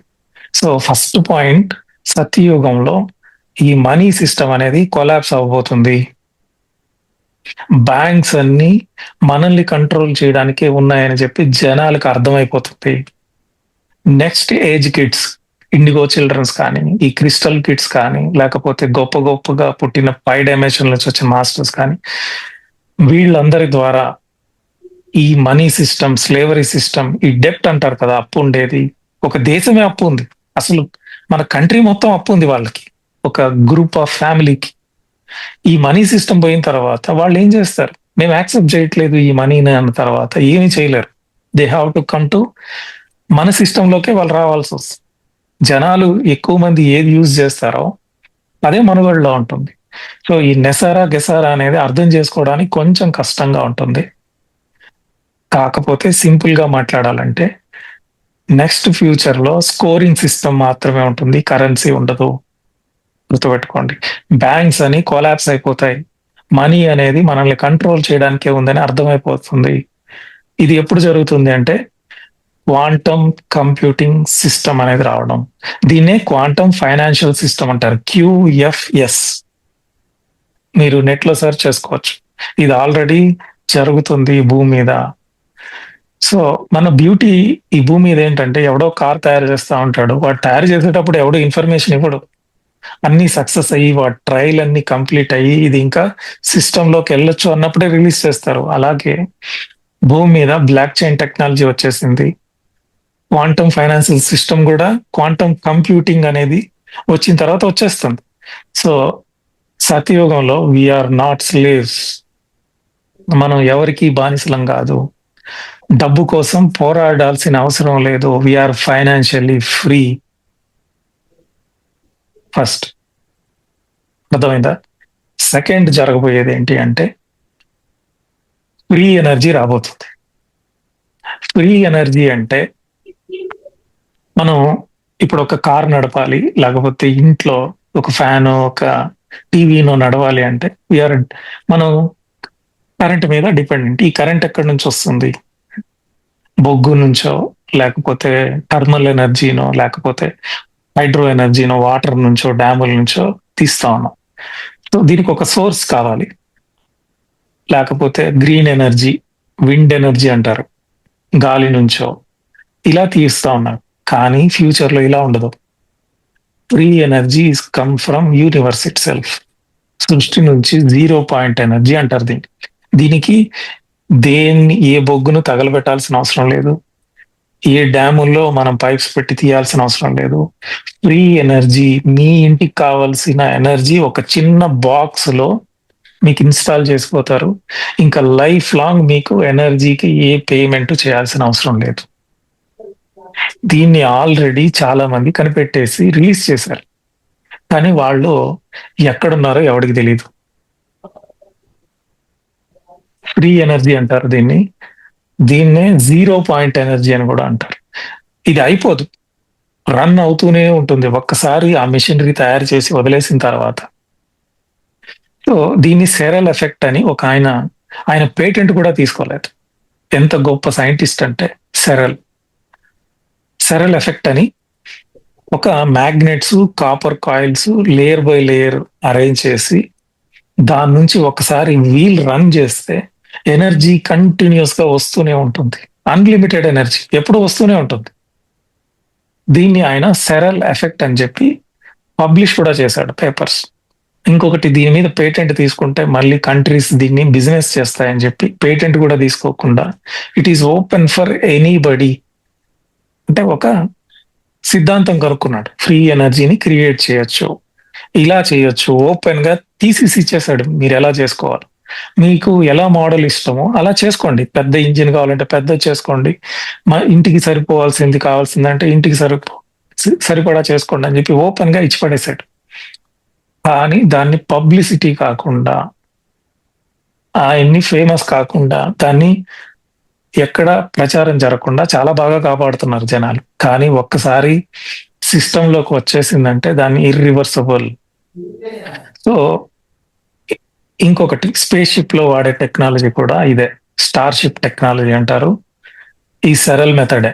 సో, ఫస్ట్ పాయింట్ సత్యయుగంలో ఈ మనీ సిస్టమ్ అనేది కొలాప్స్ అవ్వబోతుంది. బ్యాంక్స్ అన్నీ మనల్ని కంట్రోల్ చేయడానికే ఉన్నాయని చెప్పి జనాలకు అర్థమైపోతుంది. Next age kids, indigo childrens కానీ, ఈ క్రిస్టల్ కిడ్స్ కానీ, లేకపోతే గొప్పగా పుట్టిన పై డైమెన్షన్ నుంచి వచ్చిన మాస్టర్స్ కానీ, వీళ్ళందరి ద్వారా ఈ మనీ సిస్టమ్, స్లేవరీ సిస్టమ్, ఈ డెప్ట్ అంటారు కదా, అప్పు ఉండేది. ఒక దేశమే అప్పు ఉంది. అసలు మన కంట్రీ మొత్తం అప్పు ఉంది వాళ్ళకి. ఒక గ్రూప్ ఆఫ్ ఫ్యామిలీకి. ఈ మనీ సిస్టమ్ పోయిన తర్వాత వాళ్ళు ఏం చేస్తారు? మేము యాక్సెప్ట్ చేయట్లేదు ఈ మనీని అన్న తర్వాత ఏమీ చేయలేరు. They have to come to మన సిస్టంలోకే వాళ్ళు రావాల్సి వస్తుంది. జనాలు ఎక్కువ మంది ఏది యూజ్ చేస్తారో అదే మనుగడలో ఉంటుంది. సో, ఈ నెసారా, గెసారా అనేది అర్థం చేసుకోవడానికి కొంచెం కష్టంగా ఉంటుంది. కాకపోతే సింపుల్‌గా మాట్లాడాలంటే నెక్స్ట్ ఫ్యూచర్‌లో స్కోరింగ్ సిస్టమ్ మాత్రమే ఉంటుంది. కరెన్సీ ఉండదు. గుర్తుపెట్టుకోండి. బ్యాంక్స్ అని కొలాప్స్ అయిపోతాయి. మనీ అనేది మనల్ని కంట్రోల్ చేయడానికే ఉందని అర్థమైపోతుంది. ఇది ఎప్పుడు జరుగుతుంది అంటే క్వాంటమ్ కంప్యూటింగ్ సిస్టమ్ అనేది రావడం. దీన్నే క్వాంటమ్ ఫైనాన్షియల్ సిస్టమ్ అంటారు. క్యూఎఫ్ఎస్. మీరు నెట్‌లో సెర్చ్ చేసుకోవచ్చు. ఇది ఆల్రెడీ జరుగుతుంది భూమి మీద. సో, మన బ్యూటీ ఈ భూమి మీద ఏంటంటే ఎవడో కార్ తయారు చేస్తా ఉంటాడు. వాడు తయారు చేసేటప్పుడు ఎవడో ఇన్ఫర్మేషన్ ఇవ్వడు. అన్నీ సక్సెస్ అయ్యి వాడి ట్రయల్ అన్నీ కంప్లీట్ అయ్యి ఇది ఇంకా సిస్టమ్‌లోకి ఎళ్ళొచ్చు అన్నప్పుడే రిలీజ్ చేస్తారు. అలాగే భూమి మీద బ్లాక్ చైన్ టెక్నాలజీ వచ్చేసింది. క్వాంటమ్ ఫైనాన్షియల్ సిస్టమ్ కూడా క్వాంటమ్ కంప్యూటింగ్ అనేది వచ్చిన తర్వాత వచ్చేస్తుంది. సో సతయుగంలో వీఆర్ నాట్ స్లేవ్స్. మనం ఎవరికి బానిసలం కాదు. డబ్బు కోసం పోరాడాల్సిన అవసరం లేదు. We are financially free. ఫస్ట్ అర్థమైందా? సెకండ్ జరగబోయేది ఏంటి అంటే ఫ్రీ ఎనర్జీ రాబోతుంది. ఫ్రీ ఎనర్జీ అంటే మనం ఇప్పుడు ఒక కార్ నడపాలి, లేకపోతే ఇంట్లో ఒక ఫ్యాన్, ఒక టీవీనో నడవాలి అంటే మనం కరెంట్ మీద డిపెండెంట్. ఈ కరెంట్ ఎక్కడి నుంచి వస్తుంది? బొగ్గు నుంచో, లేకపోతే థర్మల్ ఎనర్జీనో, లేకపోతే హైడ్రో ఎనర్జీనో, వాటర్ నుంచో, డ్యాముల నుంచో తీస్తా ఉన్నాం. సో దీనికి ఒక సోర్స్ కావాలి. లేకపోతే గ్రీన్ ఎనర్జీ, విండ్ ఎనర్జీ అంటారు, గాలి నుంచో ఇలా తీస్తా ఉన్నారు. కానీ ఫ్యూచర్ లో ఇలా ఉండదు. Free energy is come from universe it self. సృష్టి నుంచి జీరో పాయింట్ ఎనర్జీ అంటారు దీన్ని. దీనికి ఏ బొగ్గును తగలబెట్టాల్సిన అవసరం లేదు. ఏ డ్యాముల్లో మనం పైప్స్ పెట్టి తీయాల్సిన అవసరం లేదు. ఫ్రీ ఎనర్జీ, మీ ఇంటికి కావాల్సిన ఎనర్జీ ఒక చిన్న బాక్స్ లో మీకు ఇన్స్టాల్ చేసిపోతారు. ఇంకా లైఫ్ లాంగ్ మీకు ఎనర్జీకి ఏ పేమెంట్ చేయాల్సిన అవసరం లేదు. దీన్ని ఆల్రెడీ చాలా మంది కనిపెట్టేసి రిలీజ్ చేశారు. కానీ వాళ్ళు ఎక్కడున్నారో ఎవరికి తెలియదు. ఫ్రీ ఎనర్జీ అంటారు దీన్ని. దీన్నే జీరో పాయింట్ ఎనర్జీ అని కూడా అంటారు. ఇది అయిపోదు, రన్ అవుతూనే ఉంటుంది. ఒక్కసారి ఆ మిషనరీ తయారు చేసి వదిలేసిన తర్వాత. సో దీన్ని సెరల్ ఎఫెక్ట్ అని ఒక ఆయన పేటెంట్ కూడా తీసుకోలేదు. ఎంత గొప్ప సైంటిస్ట్ అంటే సెరల్ ఎఫెక్ట్ అని ఒక magnets, copper coils layer by layer arrange చేసి దాని నుంచి ఒకసారి వీల్ రన్ చేస్తే ఎనర్జీ కంటిన్యూస్ గా వస్తూనే ఉంటుంది. అన్లిమిటెడ్ ఎనర్జీ ఎప్పుడు వస్తూనే ఉంటుంది. దీన్ని ఆయన సెరల్ ఎఫెక్ట్ అని చెప్పి పబ్లిష్ కూడా చేశాడు పేపర్స్. ఇంకొకటి, దీని మీద పేటెంట్ తీసుకుంటే మళ్ళీ కంట్రీస్ దీన్ని బిజినెస్ చేస్తాయని చెప్పి పేటెంట్ కూడా తీసుకోకుండా it is open for anybody అంటే ఒక సిద్ధాంతం కనుక్కున్నాడు. ఫ్రీ ఎనర్జీని క్రియేట్ చేయొచ్చు, ఇలా చేయొచ్చు, ఓపెన్ గా తీసేసి ఇచ్చేసాడు. మీరు ఎలా చేసుకోవాలి, మీకు ఎలా మోడల్ ఇష్టమో అలా చేసుకోండి. పెద్ద ఇంజిన్ కావాలంటే పెద్ద చేసుకోండి, మా ఇంటికి సరిపోవాల్సింది కావాల్సిందంటే ఇంటికి సరిపడా చేసుకోండి అని చెప్పి ఓపెన్ గా ఇచ్చి పడేశాడు. కానీ దాన్ని పబ్లిసిటీ కాకుండా, ఆయన్ని ఫేమస్ కాకుండా, దాన్ని ఎక్కడ ప్రచారం జరగకుండా చాలా బాగా కాపాడుతున్నారు జనాలు. కానీ ఒక్కసారి సిస్టంలోకి వచ్చేసిందంటే దాన్ని ఇర్రివర్సబుల్. సో ఇంకొకటి, స్పేస్ షిప్ లో వాడే టెక్నాలజీ కూడా ఇదే, స్టార్ షిప్ టెక్నాలజీ అంటారు. ఈ సెరల్ మెథడే.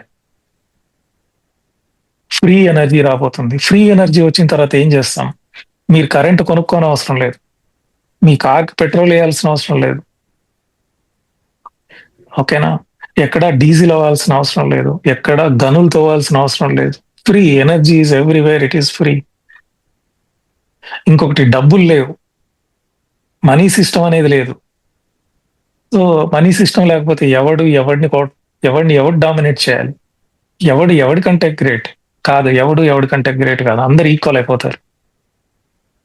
ఫ్రీ ఎనర్జీ రాబోతుంది. ఫ్రీ ఎనర్జీ వచ్చిన తర్వాత ఏం చేస్తాం? మీరు కరెంట్ కొనుక్కోని అవసరం లేదు, మీ కార్కి పెట్రోల్ వేయాల్సిన అవసరం లేదు, ఓకేనా? ఎక్కడ డీజిల్ అవ్వాల్సిన అవసరం లేదు, ఎక్కడ గనులు తోవాల్సిన అవసరం లేదు. Free energy is everywhere, it is free. ఇంకొకటి, డబ్బులు లేవు, మనీ సిస్టమ్ అనేది లేదు. సో మనీ సిస్టమ్ లేకపోతే ఎవడు డామినేట్ చేయాలి? ఎవడికంటే గ్రేట్ కాదు, ఎవడికంటే గ్రేట్ కాదు, అందరు ఈక్వల్ అయిపోతారు.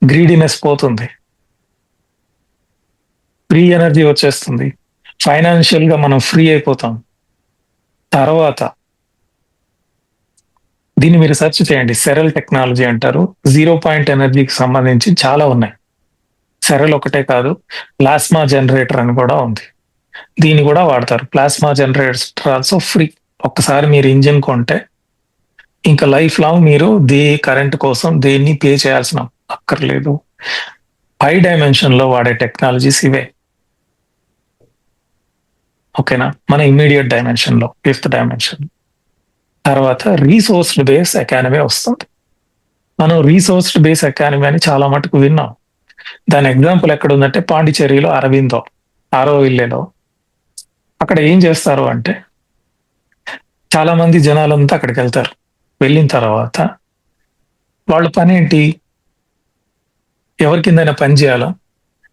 గ్రీడినెస్ పోతుంది, ఫ్రీ ఎనర్జీ వచ్చేస్తుంది, ఫైనాన్షియల్ గా మనం ఫ్రీ అయిపోతాం. తర్వాత దీన్ని మీరు సెర్చ్ చేయండి, సెరల్ టెక్నాలజీ అంటారు. జీరో పాయింట్ ఎనర్జీకి సంబంధించి చాలా ఉన్నాయి. సెరల్ ఒకటే కాదు, ప్లాస్మా జనరేటర్ అని కూడా ఉంది. దీన్ని కూడా వాడతారు. Plasma generator also free. ఒక్కసారి మీరు ఇంజిన్ కొంటే ఇంకా లైఫ్ లాంగ్ మీరు కరెంట్ కోసం దేన్ని పే చేయాల్సిన అక్కర్లేదు. 5 డైమెన్షన్ లో వాడే టెక్నాలజీస్ ఇవే, ఓకేనా? మన ఇమ్మీడియట్ డైమెన్షన్ లో, 5th డైమెన్షన్. తర్వాత రీసోర్స్డ్ బేస్ ఎకానమీ వస్తుంది. మనం రీసోర్స్డ్ బేస్ ఎకానమీ అని చాలా మటుకు విన్నాం. దాని ఎగ్జాంపుల్ ఎక్కడ ఉందంటే పాండిచేరిలో అరవిందో, ఆరోవిల్లేలో. అక్కడ ఏం చేస్తారు అంటే చాలా మంది జనాలంతా అక్కడికి వెళ్తారు. వెళ్ళిన తర్వాత వాళ్ళ పని ఏంటి? ఎవరి కిందైనా పని చేయాలా?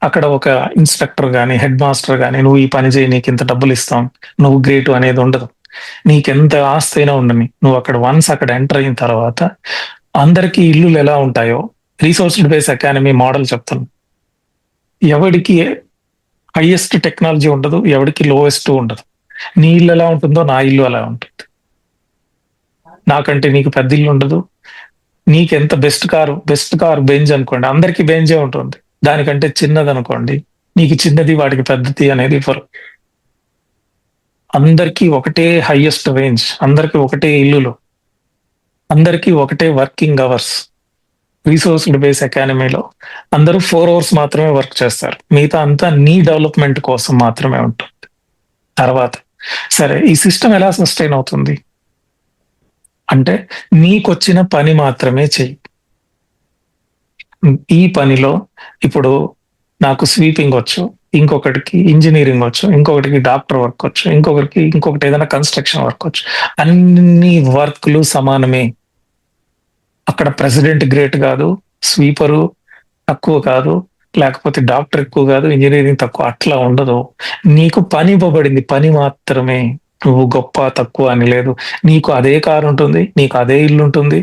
అక్కడ ఒక ఇన్స్ట్రక్టర్ కానీ, హెడ్ మాస్టర్ కానీ, నువ్వు ఈ పని చేయి, నీకు ఇంత డబ్బులు ఇస్తాం, నువ్వు గ్రేటు అనేది ఉండదు. నీకెంత ఆస్తి అయినా ఉండని, నువ్వు అక్కడ వన్స్ అక్కడ ఎంటర్ అయిన తర్వాత అందరికీ ఇల్లులు ఎలా ఉంటాయో రీసోర్స్డ్ బేస్ ఎకానమీ మోడల్ చెప్తాను. ఎవడికి హైయెస్ట్ టెక్నాలజీ ఉండదు, ఎవడికి లోయెస్ట్ ఉండదు. నీ ఇల్లు ఎలా ఉంటుందో నా ఇల్లు అలా ఉంటుంది. నాకంటే నీకు పెద్ద ఇల్లు ఉండదు. నీకెంత బెస్ట్ కారు బెంజ్ అనుకోండి, అందరికీ బెంజే ఉంటుంది. దానికంటే చిన్నది అనుకోండి, నీకు చిన్నది వాడికి పెద్దది అనేది ఇవ్వరు. అందరికీ ఒకటే హైయెస్ట్ రేంజ్, అందరికీ ఒకటే ఇల్లులు, అందరికీ ఒకటే వర్కింగ్ అవర్స్. రీసోర్స్డ్ బేస్ ఎకానమీలో అందరూ 4 అవర్స్ మాత్రమే వర్క్ చేస్తారు, మిగతా అంతా నీ డెవలప్మెంట్ కోసం మాత్రమే ఉంటుంది. తర్వాత సరే, ఈ సిస్టమ్ ఎలా సస్టైన్ అవుతుంది అంటే, నీకొచ్చిన పని మాత్రమే చెయ్యి. ఈ పనిలో ఇప్పుడు నాకు స్వీపింగ్ వచ్చు, ఇంకొకటికి ఇంజనీరింగ్ వచ్చు, ఇంకొకటికి డాక్టర్ వర్క్ వచ్చు, ఇంకొకటి ఏదైనా కన్స్ట్రక్షన్ వర్క్ వచ్చు. అన్ని వర్క్లు సమానమే. అక్కడ ప్రెసిడెంట్ గ్రేట్ కాదు, స్వీపరు తక్కువ కాదు, లేకపోతే డాక్టర్ ఎక్కువ కాదు, ఇంజనీరింగ్ తక్కువ, అట్లా ఉండదు. నీకు పని ఇవ్వబడింది, పని మాత్రమే. నువ్వు గొప్ప తక్కువ అని లేదు. నీకు అదే కారు ఉంటుంది, నీకు అదే ఇల్లు ఉంటుంది,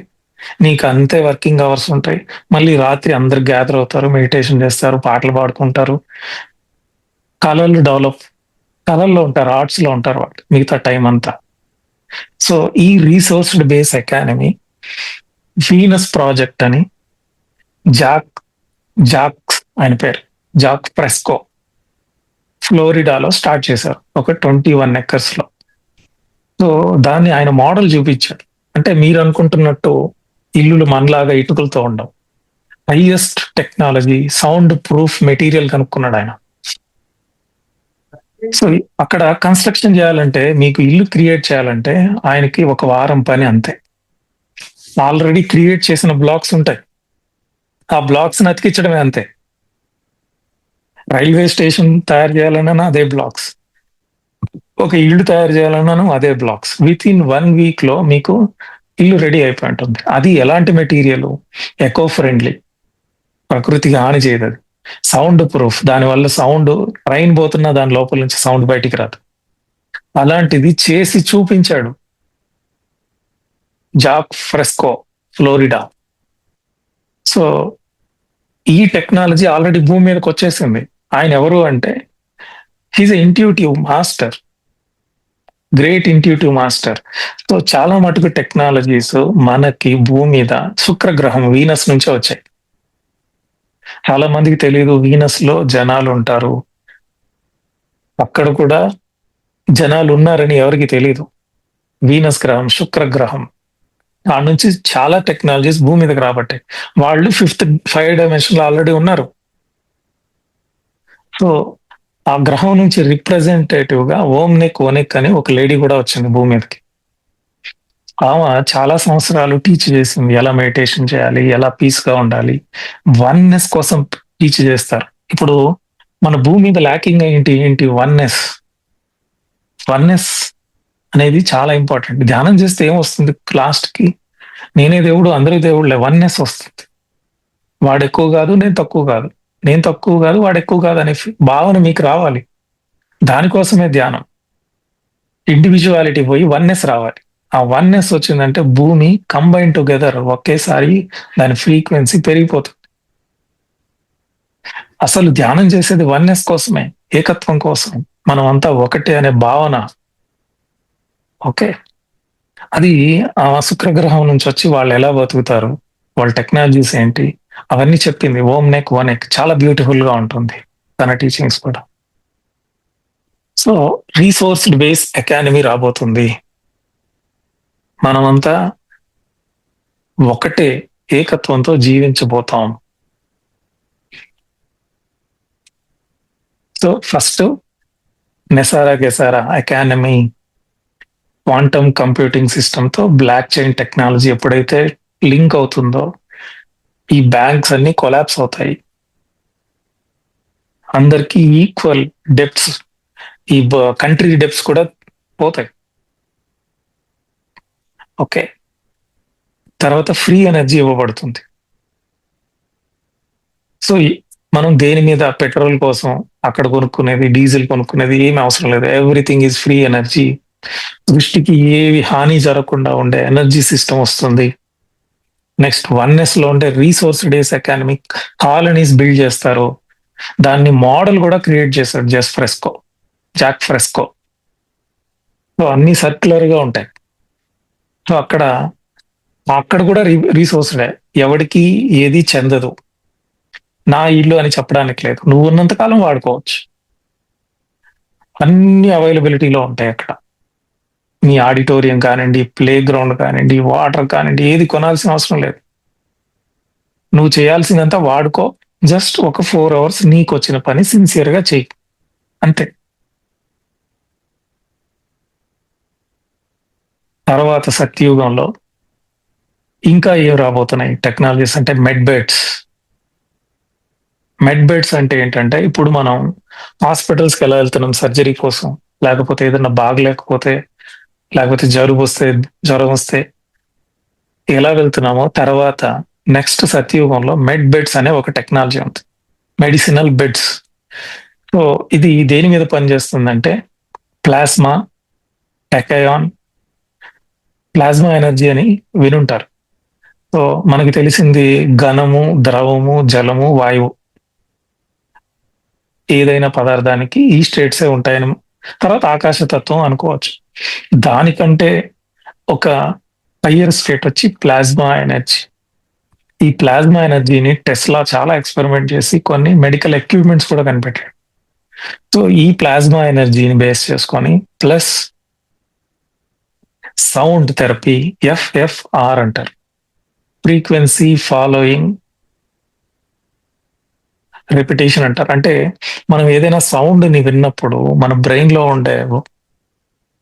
నీకు అంతే వర్కింగ్ అవర్స్ ఉంటాయి. మళ్ళీ రాత్రి అందరు గ్యాదర్ అవుతారు, మెడిటేషన్ చేస్తారు, పాటలు పాడుకుంటారు, కళల్లో ఉంటారు, ఆర్ట్స్ లో ఉంటారు వాళ్ళు మిగతా టైం అంతా. సో ఈ రీసోర్స్డ్ బేస్ ఎకానమీ వీనస్ ప్రాజెక్ట్ అని జాక్ ఆయన పేరు జాక్ ప్రెస్కో ఫ్లోరిడాలో స్టార్ట్ చేశారు, ఒక 21 acres లో. సో దాన్ని ఆయన మోడల్ చూపించారు. అంటే మీరు అనుకుంటున్నట్టు ఇల్లులు మనలాగా ఇటుకలతో ఉండవు. Highest technology, soundproof material కనుక్కున్నాడు ఆయన. సో అక్కడ కన్స్ట్రక్షన్ చేయాలంటే, మీకు ఇల్లు క్రియేట్ చేయాలంటే ఆయనకి 1 వారం పని అంతే. ఆల్రెడీ క్రియేట్ చేసిన బ్లాక్స్ ఉంటాయి, ఆ బ్లాక్స్ అతికించడమే అంతే. రైల్వే స్టేషన్ తయారు చేయాలన్నా అదే బ్లాక్స్, ఒక ఇల్లు తయారు చేయాలన్నాను అదే బ్లాక్స్. విత్ ఇన్ 1 week లో మీకు ఇల్లు రెడీ అయిపోయి ఉంటుంది. అది ఎలాంటి మెటీరియల్? ఎకో ఫ్రెండ్లీ, ప్రకృతికి హాని చేయదు. అది సౌండ్ ప్రూఫ్, దానివల్ల సౌండ్ ట్రైన్ పోతున్నా దాని లోపల నుంచి సౌండ్ బయటికి రాదు. అలాంటిది చేసి చూపించాడు జాక్ ఫ్రెస్కో, ఫ్లోరిడా. సో ఈ టెక్నాలజీ ఆల్రెడీ భూమి మీదకి వచ్చేసింది. ఆయన ఎవరు అంటే, he's intuitive master, great intuitive master. So చాలా మటుకు టెక్నాలజీస్ మనకి భూమి మీద శుక్రగ్రహం వీనస్ నుంచే వచ్చాయి. చాలా మందికి తెలియదు వీనస్ లో జనాలు ఉంటారు, అక్కడ కూడా జనాలు ఉన్నారని ఎవరికి తెలియదు. వీనస్ గ్రహం, శుక్రగ్రహం, ఆ నుంచి చాలా టెక్నాలజీస్ భూమి మీదకి రాబట్టాయి. వాళ్ళు 5th dimension లో ఆల్రెడీ ఉన్నారు. సో ఆ గ్రహం నుంచి రిప్రజెంటేటివ్ గా ఓనెక్ అని ఒక లేడీ కూడా వచ్చింది భూమి మీదకి. ఆమె చాలా సంవత్సరాలు టీచ్ చేసింది, ఎలా మెడిటేషన్ చేయాలి, ఎలా పీస్ గా ఉండాలి, వన్నెస్ కోసం టీచ్ చేస్తారు. ఇప్పుడు మన భూమి మీద ల్యాకింగ్ ఏంటి? వన్నెస్ అనేది చాలా ఇంపార్టెంట్. ధ్యానం చేస్తే ఏమొస్తుంది లాస్ట్ కి? నేనే దేవుడు, అందరూ దేవుళ్ళే, వన్నెస్ వస్తుంది. వాడు ఎక్కువ కాదు, నేను తక్కువ కాదు, నేను తక్కువ కాదు, వాడు ఎక్కువ కాదు అనే భావన మీకు రావాలి. దానికోసమే ధ్యానం. ఇండివిజువాలిటీ పోయి వన్నెస్ రావాలి. ఆ వన్నెస్ వచ్చిందంటే భూమి కంబైన్ టుగెదర్, ఒకేసారి దాని ఫ్రీక్వెన్సీ పెరిగిపోతుంది. అసలు ధ్యానం చేసేది వన్నెస్ కోసమే, ఏకత్వం కోసం, మనం అంతా ఒకటే అనే భావన. ఓకే, అది ఆ శుక్రగ్రహం నుంచి వచ్చి వాళ్ళు ఎలా బతుకుతారు, వాళ్ళ టెక్నాలజీస్ ఏంటి, అవన్నీ చెప్పింది. ఓనెక్ చాలా బ్యూటిఫుల్ గా ఉంటుంది తన టీచింగ్స్ కూడా. సో రీసోర్స్డ్ బేస్ ఎకానమీ రాబోతుంది. మనమంతా ఒకటే ఏకత్వంతో జీవించబోతాం. So first NESARA economy, quantum computing system తో బ్లాక్ చైన్ టెక్నాలజీ ఎప్పుడైతే లింక్ అవుతుందో, ఈ బ్యాంక్స్ అన్ని కొలాప్స్ అవుతాయి. అందరికీ ఈక్వల్ డెప్స్, ఈ కంట్రీ డెప్స్ కూడా పోతాయి. ఓకే, తర్వాత ఫ్రీ ఎనర్జీ ఇవ్వబడుతుంది. సో మనం దేని మీద, పెట్రోల్ కోసం అక్కడ కొనుక్కునేది, డీజిల్ కొనుక్కునేది ఏమి అవసరం లేదు. Everything is free energy. సృష్టికి ఏవి హాని జరగకుండా ఉండే ఎనర్జీ సిస్టమ్ వస్తుంది. నెక్స్ట్ వన్నెస్ లో ఉండే resource days economic colonies build చేస్తారు. దాన్ని మోడల్ కూడా క్రియేట్ చేశాడు జాక్ ఫ్రెస్కో. సో అన్ని సర్క్యులర్ గా ఉంటాయి. సో అక్కడ కూడా రీసోర్స్డే, ఎవడికి ఏది చెందదు. నా ఇల్లు అని చెప్పడానికి లేదు, నువ్వు ఉన్నంత కాలం వాడుకోవచ్చు. అన్ని అవైలబిలిటీలో ఉంటాయి అక్కడ. మీ ఆడిటోరియం కానివ్వండి, ప్లే గ్రౌండ్ కానివ్వండి, వాటర్ కానివ్వండి, ఏది కొనాల్సిన అవసరం లేదు. నువ్వు చేయాల్సిందంతా వాడుకో. జస్ట్ ఒక 4 hours నీకు వచ్చిన పని సిన్సియర్ గా చెయ్యి, అంతే. తర్వాత సత్యయుగంలో ఇంకా ఏం రాబోతున్నాయి టెక్నాలజీస్ అంటే మెడ్ బెడ్స్ అంటే ఏంటంటే, ఇప్పుడు మనం హాస్పిటల్స్కి ఎలా వెళ్తున్నాం సర్జరీ కోసం, లేకపోతే ఏదైనా బాగలేకపోతే, లేకపోతే జ్వరం వస్తే ఎలా వెళ్తున్నామో, తర్వాత నెక్స్ట్ సత్యయుగంలో మెడ్ బెడ్స్ అనే ఒక టెక్నాలజీ ఉంది, మెడిసినల్ బెడ్స్. సో ఇది దేని మీద పనిచేస్తుందంటే, ప్లాస్మా టెకయాన్ ప్లాస్మా ఎనర్జీ అని వినుంటారు. సో మనకి తెలిసింది ఘనము, ద్రవము, జలము, వాయువు. ఏదైనా పదార్థానికి ఈ స్టేట్సే ఉంటాయని, తర్వాత ఆకాశతత్వం అనుకోవచ్చు. దానికంటే ఒక హయ్యర్ స్టేట్ వచ్చి ప్లాస్మా ఎనర్జీ. ఈ ప్లాస్మా ఎనర్జీని టెస్లా చాలా ఎక్స్పెరిమెంట్ చేసి కొన్ని మెడికల్ ఎక్విప్మెంట్స్ కూడా కనిపెట్టాడు. సో ఈ ప్లాస్మా ఎనర్జీని బేస్ చేసుకొని ప్లస్ సౌండ్ థెరపీ, FFR అంటారు, ఫ్రీక్వెన్సీ ఫాలోయింగ్ రిపిటేషన్ అంటారు. అంటే మనం ఏదైనా సౌండ్ ని విన్నప్పుడు మన బ్రెయిన్ లో ఉండే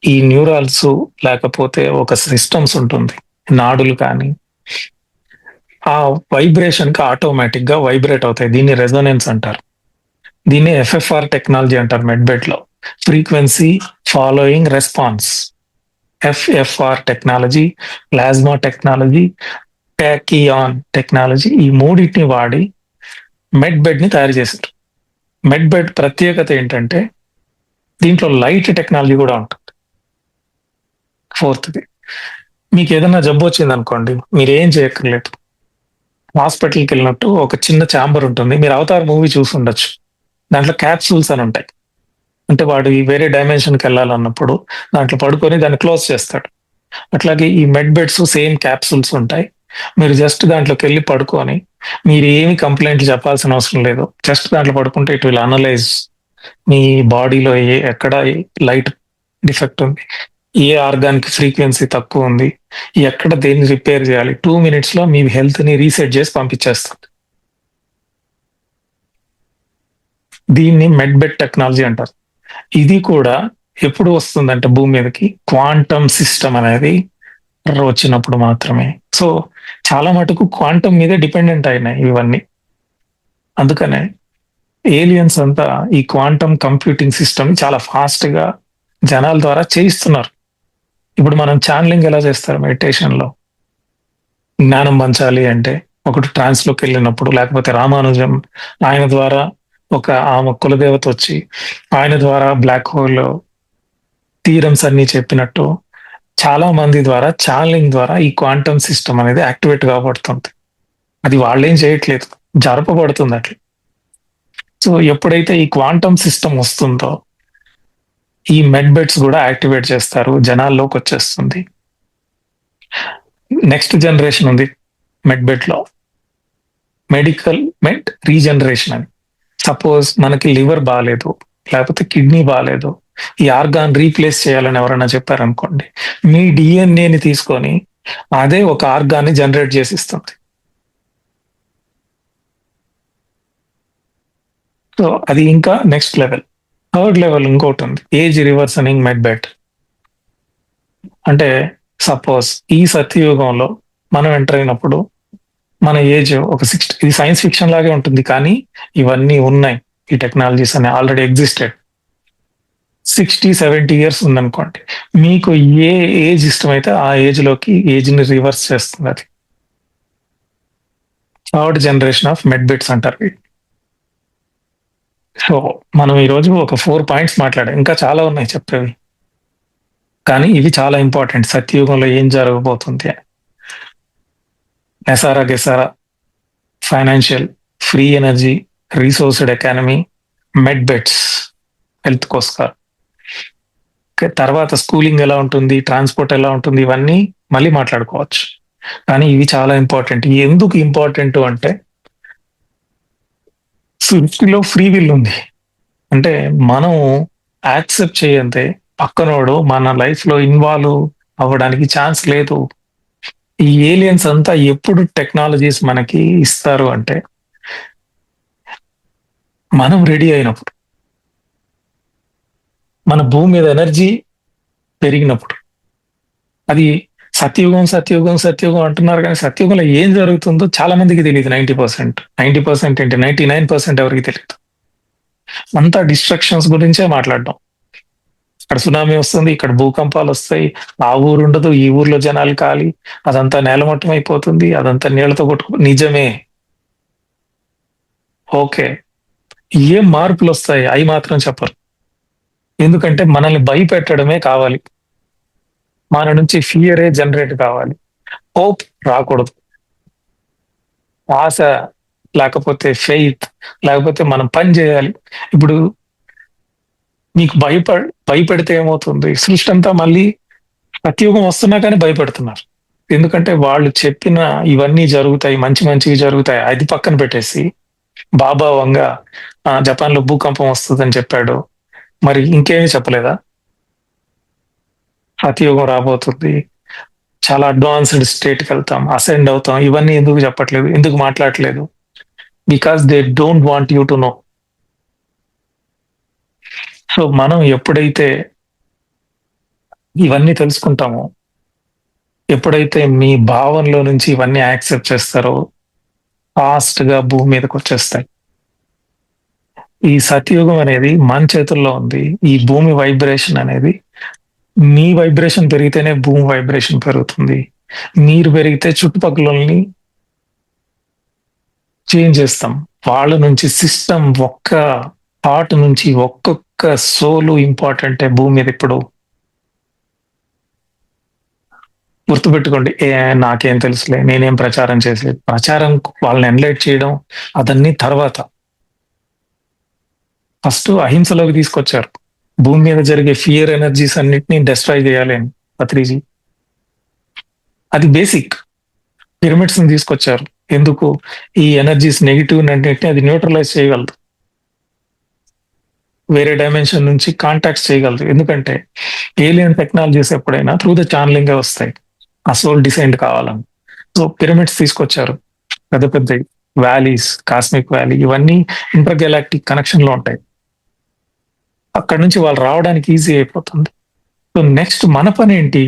ఈ న్యూరాల్స్, లేకపోతే ఒక సిస్టమ్స్ ఉంటుంది, నాడులు కానీ, ఆ వైబ్రేషన్ కి ఆటోమేటిక్ గా వైబ్రేట్ అవుతాయి. దీన్ని రెజోనెన్స్ అంటారు. దీన్ని FFR టెక్నాలజీ అంటారు మెడ్బెట్ లో, frequency following response. FFR technology, plasma technology, tachyon technology, ఈ మూడింటిని వాడి మెడ్బెడ్ ని తయారు చేశారు. మెడ్బెడ్ ప్రత్యేకత ఏంటంటే, దీంట్లో లైట్ టెక్నాలజీ కూడా ఉంటుంది. ఫోర్త్ది, మీకు ఏదైనా జబ్బు వచ్చింది అనుకోండి, మీరు ఏం చేయక్కర్లేదు. హాస్పిటల్కి వెళ్ళినట్టు ఒక చిన్న ఛాంబర్ ఉంటుంది, మీరు అవతార్ మూవీ చూసి ఉండొచ్చు. దాంట్లో క్యాప్సూల్స్ అని ఉంటాయి. అంటే వాడు ఈ వేరే డైమెన్షన్కి వెళ్ళాలన్నప్పుడు దాంట్లో పడుకొని దాన్ని క్లోజ్ చేస్తాడు. అట్లాగే ఈ మెడ్ బెడ్స్ సేమ్ క్యాప్సూల్స్ ఉంటాయి. మీరు జస్ట్ దాంట్లోకి వెళ్ళి పడుకొని, మీరు ఏమి కంప్లైంట్లు చెప్పాల్సిన అవసరం లేదు. జస్ట్ దాంట్లో పడుకుంటే ఇట్ విల్ అనలైజ్ మీ బాడీలో ఎక్కడ లైట్ డిఫెక్ట్ ఉంది, ఏ ఆర్గాన్ కి ఫ్రీక్వెన్సీ తక్కువ ఉంది, ఎక్కడ దేన్ని రిపేర్ చేయాలి, 2 minutes లో మీ హెల్త్ ని రీసెట్ చేసి పంపించేస్తుంది. దీన్ని మెడ్బెడ్ టెక్నాలజీ అంటారు. ఇది కూడా ఎప్పుడు వస్తుందంటే భూమి మీదకి క్వాంటమ్ సిస్టమ్ అనేది వచ్చినప్పుడు మాత్రమే. సో చాలా మటుకు క్వాంటమ్ మీదే డిపెండెంట్ అయినాయి ఇవన్నీ. అందుకనే ఏలియన్స్ అంతా ఈ క్వాంటమ్ కంప్యూటింగ్ సిస్టమ్ చాలా ఫాస్ట్ గా జనాల ద్వారా చేయిస్తున్నారు. ఇప్పుడు మనం ఛానలింగ్ ఎలా చేస్తారు మెడిటేషన్ లో, జ్ఞానం పంచాలి అంటే ఒకటి ట్రాన్స్ లోకి వెళ్ళినప్పుడు, లేకపోతే రామానుజం ఆయన ద్వారా ఆమె కులదేవత వచ్చి ఆయన ద్వారా బ్లాక్ హోల్ థీరమ్స్ అన్ని చెప్పినట్టు, చాలా మంది ద్వారా ఛానలింగ్ ద్వారా ఈ క్వాంటమ్ సిస్టమ్ అనేది యాక్టివేట్ కాబడుతుంది. అది వాళ్ళేం చేయట్లేదు, జరపబడుతుంది అట్లా. సో ఎప్పుడైతే ఈ క్వాంటమ్ సిస్టమ్ వస్తుందో, ఈ మెడ్బెడ్స్ కూడా యాక్టివేట్ చేస్తారు, జనాల్లోకి వచ్చేస్తుంది. నెక్స్ట్ జనరేషన్ ఉంది మెడ్బెడ్ లో, మెడ్ రీజనరేషన్ అని. సపోజ్ మనకి లివర్ బాగాలేదు, లేకపోతే కిడ్నీ బాగాలేదు, ఈ ఆర్గాన్ రీప్లేస్ చేయాలని ఎవరైనా చెప్పారనుకోండి, మీ డిఎన్ఏని తీసుకొని అదే ఒక ఆర్గాన్ని జనరేట్ చేసి ఇస్తుంది. సో అది ఇంకా నెక్స్ట్ లెవెల్. థర్డ్ లెవెల్ ఇంకోటి ఉంది, ఏజ్ రివర్సనింగ్ మెడ్బెడ్. అంటే సపోజ్ ఈ సత్యయుగంలో మనం ఎంటర్ అయినప్పుడు మన ఏజ్ ఒక 60, ఇది సైన్స్ ఫిక్షన్ లాగే ఉంటుంది కానీ ఇవన్నీ ఉన్నాయి, ఈ టెక్నాలజీస్ అనే ఆల్రెడీ ఎగ్జిస్టెడ్. 60-70 years ఉందనుకోండి, మీకు ఏ ఏజ్ ఇష్టమైతే ఆ ఏజ్ లోకి ఏజ్ ని రివర్స్ చేస్తుంది అది. థర్డ్ జనరేషన్ ఆఫ్ మెడ్బెడ్స్ అంటారు. సో మనం ఈరోజు ఒక 4 points మాట్లాడాం, ఇంకా చాలా ఉన్నాయి చెప్పేవి, కానీ ఇవి చాలా ఇంపార్టెంట్. సత్యయుగంలో ఏం జరగబోతుంది అని. నెసారా గెసారా, ఫైనాన్షియల్, ఫ్రీ ఎనర్జీ, రీసోర్స్డ్ ఎకానమీ, మెడ్ బెడ్స్, హెల్త్ కోస్కార్. తర్వాత స్కూలింగ్ ఎలా ఉంటుంది, ట్రాన్స్‌పోర్ట్ ఎలా ఉంటుంది, ఇవన్నీ మళ్ళీ మాట్లాడుకోవచ్చు. కానీ ఇవి చాలా ఇంపార్టెంట్. ఎందుకు ఇంపార్టెంట్ అంటే సృష్టిలో ఫ్రీ విల్ ఉంది. అంటే మనం యాక్సెప్ట్ చేయంతే పక్కనోడు మన లైఫ్‌లో ఇన్వాల్వ్ అవ్వడానికి ఛాన్స్ లేదు. ఈ ఏలియన్స్ అంతా ఎప్పుడు టెక్నాలజీస్ మనకి ఇస్తారు అంటే మనం రెడీ అయినప్పుడు. మన భూమి మీద ఎనర్జీ పెరిగినప్పుడు. అది సత్యయుగం, సత్యయుగం, సత్యయుగం అంటున్నారు కానీ సత్యయుగంలో ఏం జరుగుతుందో చాలా మందికి తెలీదు. 90%. 90% ఏంటి 99% ఎవరికీ తెలీదు. అంతా డిస్ట్రక్షన్స్ గురించే మాట్లాడడం. అక్కడ సునామీ వస్తుంది, ఇక్కడ భూకంపాలు వస్తాయి, ఆ ఊరు ఉండదు, ఈ ఊర్లో జనాలు ఖాళీ, అదంతా నేలమట్టం అయిపోతుంది, అదంతా నీళ్లతో నిజమే. ఓకే. ఏం మార్పులు వస్తాయి అవి మాత్రం చెప్పరు. ఎందుకంటే మనల్ని భయపెట్టడమే కావాలి. మన నుంచి ఫియరే జనరేట్ కావాలి. హోప్ రాకూడదు. ఆశ, లేకపోతే ఫెయిత్, లేకపోతే మనం పని చేయాలి. ఇప్పుడు నీకు భయపెడితే ఏమవుతుంది? సృష్టి అంతా మళ్ళీ సత్యయుగం వస్తున్నా కానీ భయపెడుతున్నారు. ఎందుకంటే వాళ్ళు చెప్పిన ఇవన్నీ జరుగుతాయి, మంచి మంచివి జరుగుతాయి. అది పక్కన పెట్టేసి బాబా వంగ జపాన్‌లో భూకంపం వస్తదని చెప్పాడు. మరి ఇంకేమీ చెప్పలేదా? సత్యయుగం రాబోతుంది. చాలా అడ్వాన్స్‌డ్ స్టేట్‌కెళ్తాం, అసెండ్ అవుతాం. ఇవన్నీ ఎందుకు చెప్పట్లేదు? ఎందుకు మాట్లాడట్లేదు? Because they don't want you to know. So మనం ఎప్పుడైతే ఇవన్నీ తెలుసుకుంటామో, ఎప్పుడైతే మీ భావనలో నుంచి ఇవన్నీ యాక్సెప్ట్ చేస్తారో ఫాస్ట్‌గా భూమి మీదకొచ్చేస్తాయి. ఈ సత్యయుగం అనేది మన చేతుల్లో ఉంది. ఈ భూమి వైబ్రేషన్ అనేది మీ వైబ్రేషన్ పెరిగితేనే భూమి వైబ్రేషన్ పెరుగుతుంది. మీరు పెరిగితే చుట్టుపక్కలోల్ని చేంజ్ చేస్తాం. వాళ్ళ నుంచి సిస్టమ్ ఒక్క థాట్ నుంచి ఒక్కొక్క సోలు ఇంపార్టెంటే భూమి మీద ఇప్పుడు. గుర్తుపెట్టుకోండి. నాకేం తెలుసులే, నేనేం ప్రచారం చేసలేదు. ప్రచారం వాళ్ళని ఎన్లైట్ చేయడం అదన్నీ తర్వాత. ఫస్ట్ అహింసలోకి తీసుకొచ్చారు. భూమి మీద జరిగే ఫియర్ ఎనర్జీస్ అన్నిటిని డెస్ట్రాయ్ చేయాలి అని పత్రిజీ. అది బేసిక్. పిరమిడ్స్ ని తీసుకొచ్చారు. ఎందుకు? ఈ ఎనర్జీస్ నెగిటివ్ అన్నిటిని అది న్యూట్రలైజ్ చేయగలదు. వేరే డైమెన్షన్ నుంచి కాంటాక్ట్స్ చేయగలదు. ఎందుకంటే ఏలియన్ టెక్నాలజీస్ ఎప్పుడైనా త్రూ ద ఛానలింగ్ వస్తాయి. ఆ సోల్ డిసైడ్ కావాలని. సో పిరమిడ్స్ తీసుకొచ్చారు. పెద్ద పెద్ద వ్యాలీస్, కాస్మిక్ వ్యాలీ, ఇవన్నీ ఇంటర్ గెలాక్టిక్ కనెక్షన్ లో ఉంటాయి. అక్కడి నుంచి వాళ్ళు రావడానికి ఈజీ అయిపోతుంది. సో నెక్స్ట్ మన పని ఏంటి?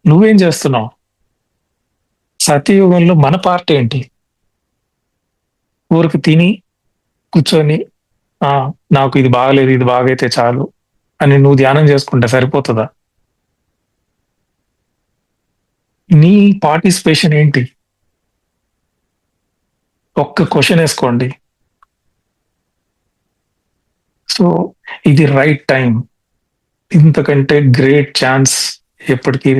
నువ్వేం చేస్తున్నావు? సత్యయుగంలో మన పార్ట్ ఏంటి? ఊరికి తిని కూర్చొని నాకు ఇది బాగలేదు, ఇది బాగైతే చాలు అని నువ్వు ధ్యానం చేసుకుంటే సరిపోతుందా? నీ పార్టిసిపేషన్ ఏంటి? ఒక్క క్వశ్చన్ వేసుకోండి. సో ఇది రైట్ టైం. ఇంతకంటే గ్రేట్ ఛాన్స్ ఎప్పటికీ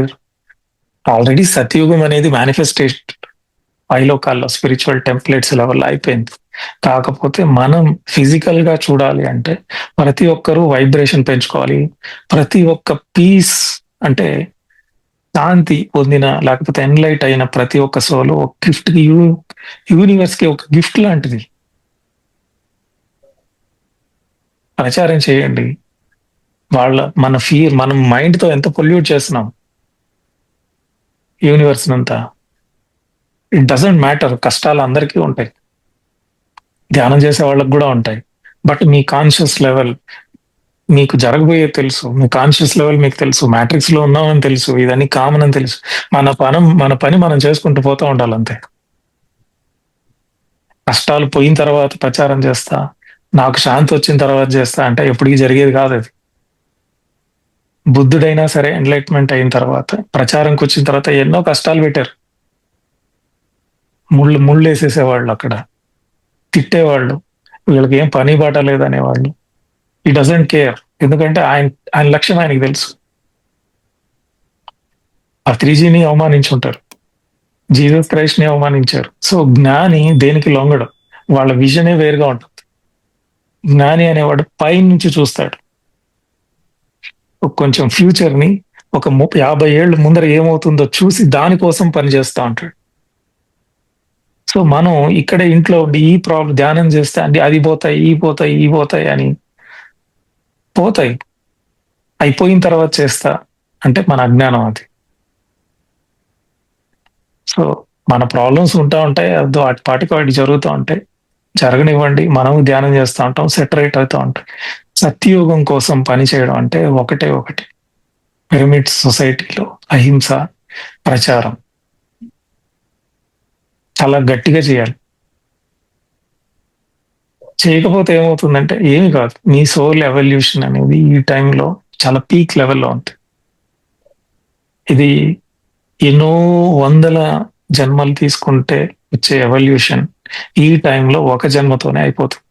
ఆల్రెడీ సత్యయుగం అనేది మేనిఫెస్టేషన్ పైలోకాల్లో స్పిరిచువల్ టెంప్లెట్స్ లెవెల్ అయిపోయింది. కాకపోతే మనం ఫిజికల్ గా చూడాలి అంటే ప్రతి ఒక్కరూ వైబ్రేషన్ పెంచుకోవాలి. ప్రతి ఒక్క పీస్ అంటే శాంతి పొందిన, లేకపోతే ఎన్లైట్ అయిన ప్రతి ఒక్క సోలు ఒక గిఫ్ట్ కి యూనివర్స్ కి ఒక గిఫ్ట్ లాంటిది. ప్రచారం చేయండి. మన ఫియర్, మనం మైండ్ తో ఎంత పొల్యూట్ చేస్తున్నాం యూనివర్స్ అంతా. It doesn't matter. కష్టాలు అందరికీ ఉంటాయి, ధ్యానం చేసే వాళ్ళకి కూడా ఉంటాయి. బట్ మీ కాన్షియస్ లెవెల్ మీకు జరగబోయే తెలుసు. మీ కాన్షియస్ లెవెల్ మీకు తెలుసు. మ్యాట్రిక్స్ లో ఉన్నామని తెలుసు. ఇదన్నీ కామన్ అని తెలుసు. మన పని మనం చేసుకుంటూ పోతూ ఉండాలి అంతే. కష్టాలు పోయిన తర్వాత ప్రచారం చేస్తా, నాకు శాంతి వచ్చిన తర్వాత చేస్తా అంటే ఎప్పటికీ జరిగేది కాదు అది. బుద్ధుడైనా సరే ఎన్లైట్మెంట్ అయిన తర్వాత ప్రచారంకి వచ్చిన తర్వాత ఎన్నో కష్టాలు పెట్టారు. ముళ్ళు వేసేసేవాళ్ళు, అక్కడ తిట్టేవాళ్ళు, వీళ్ళకి ఏం పని బాట లేదనేవాళ్ళు. ఈ డజంట్ కేర్. ఎందుకంటే ఆయన లక్ష్యం ఆయనకి తెలుసు. ఆ 3Gని అవమానించుంటారు. జీసస్ క్రైస్ట్‌ని అవమానించారు. సో, జ్ఞాని దేనికి లొంగడు. వాళ్ళ విజనే వేరుగా ఉంటుంది. జ్ఞాని అనేవాడు పైనుంచి చూస్తాడు. కొంచెం ఫ్యూచర్‌ని ఒక 50 ఏళ్ళు ముందర ఏమవుతుందో చూసి దాని కోసం పని చేస్తా ఉంటాడు. సో, మనం ఇక్కడే ఇంట్లో ఉండి ఈ ధ్యానం చేస్తే అంటే అది పోతాయి, ఈ పోతాయి, ఈ పోతాయి అని పోతాయి. అయిపోయిన తర్వాత చేస్తా అంటే మన అజ్ఞానం అది. సో, మన ప్రాబ్లమ్స్ ఉంటా ఉంటాయి. అది వాటి పాటికి వాటికి జరుగుతా ఉంటాయి. జరగనివ్వండి. మనము ధ్యానం చేస్తా ఉంటాం. సెటరేట్ అవుతా ఉంటాయి. సత్యయుగం కోసం పని చేయడం అంటే ఒకటే ఒకటి. పిరమిడ్ సొసైటీలో అహింస ప్రచారం చాలా గట్టిగా చేయాలి. చేయకపోతే ఏమవుతుందంటే ఏమి కాదు. మీ సోల్ ఎవల్యూషన్ అనేది ఈ టైంలో చాలా పీక్ లెవెల్‌లో ఉంది. ఇది ఎన్నో వందల జన్మలు తీసుకుంటే వచ్చే ఎవల్యూషన్ ఈ టైంలో ఒక జన్మతోనే అయిపోతుంది.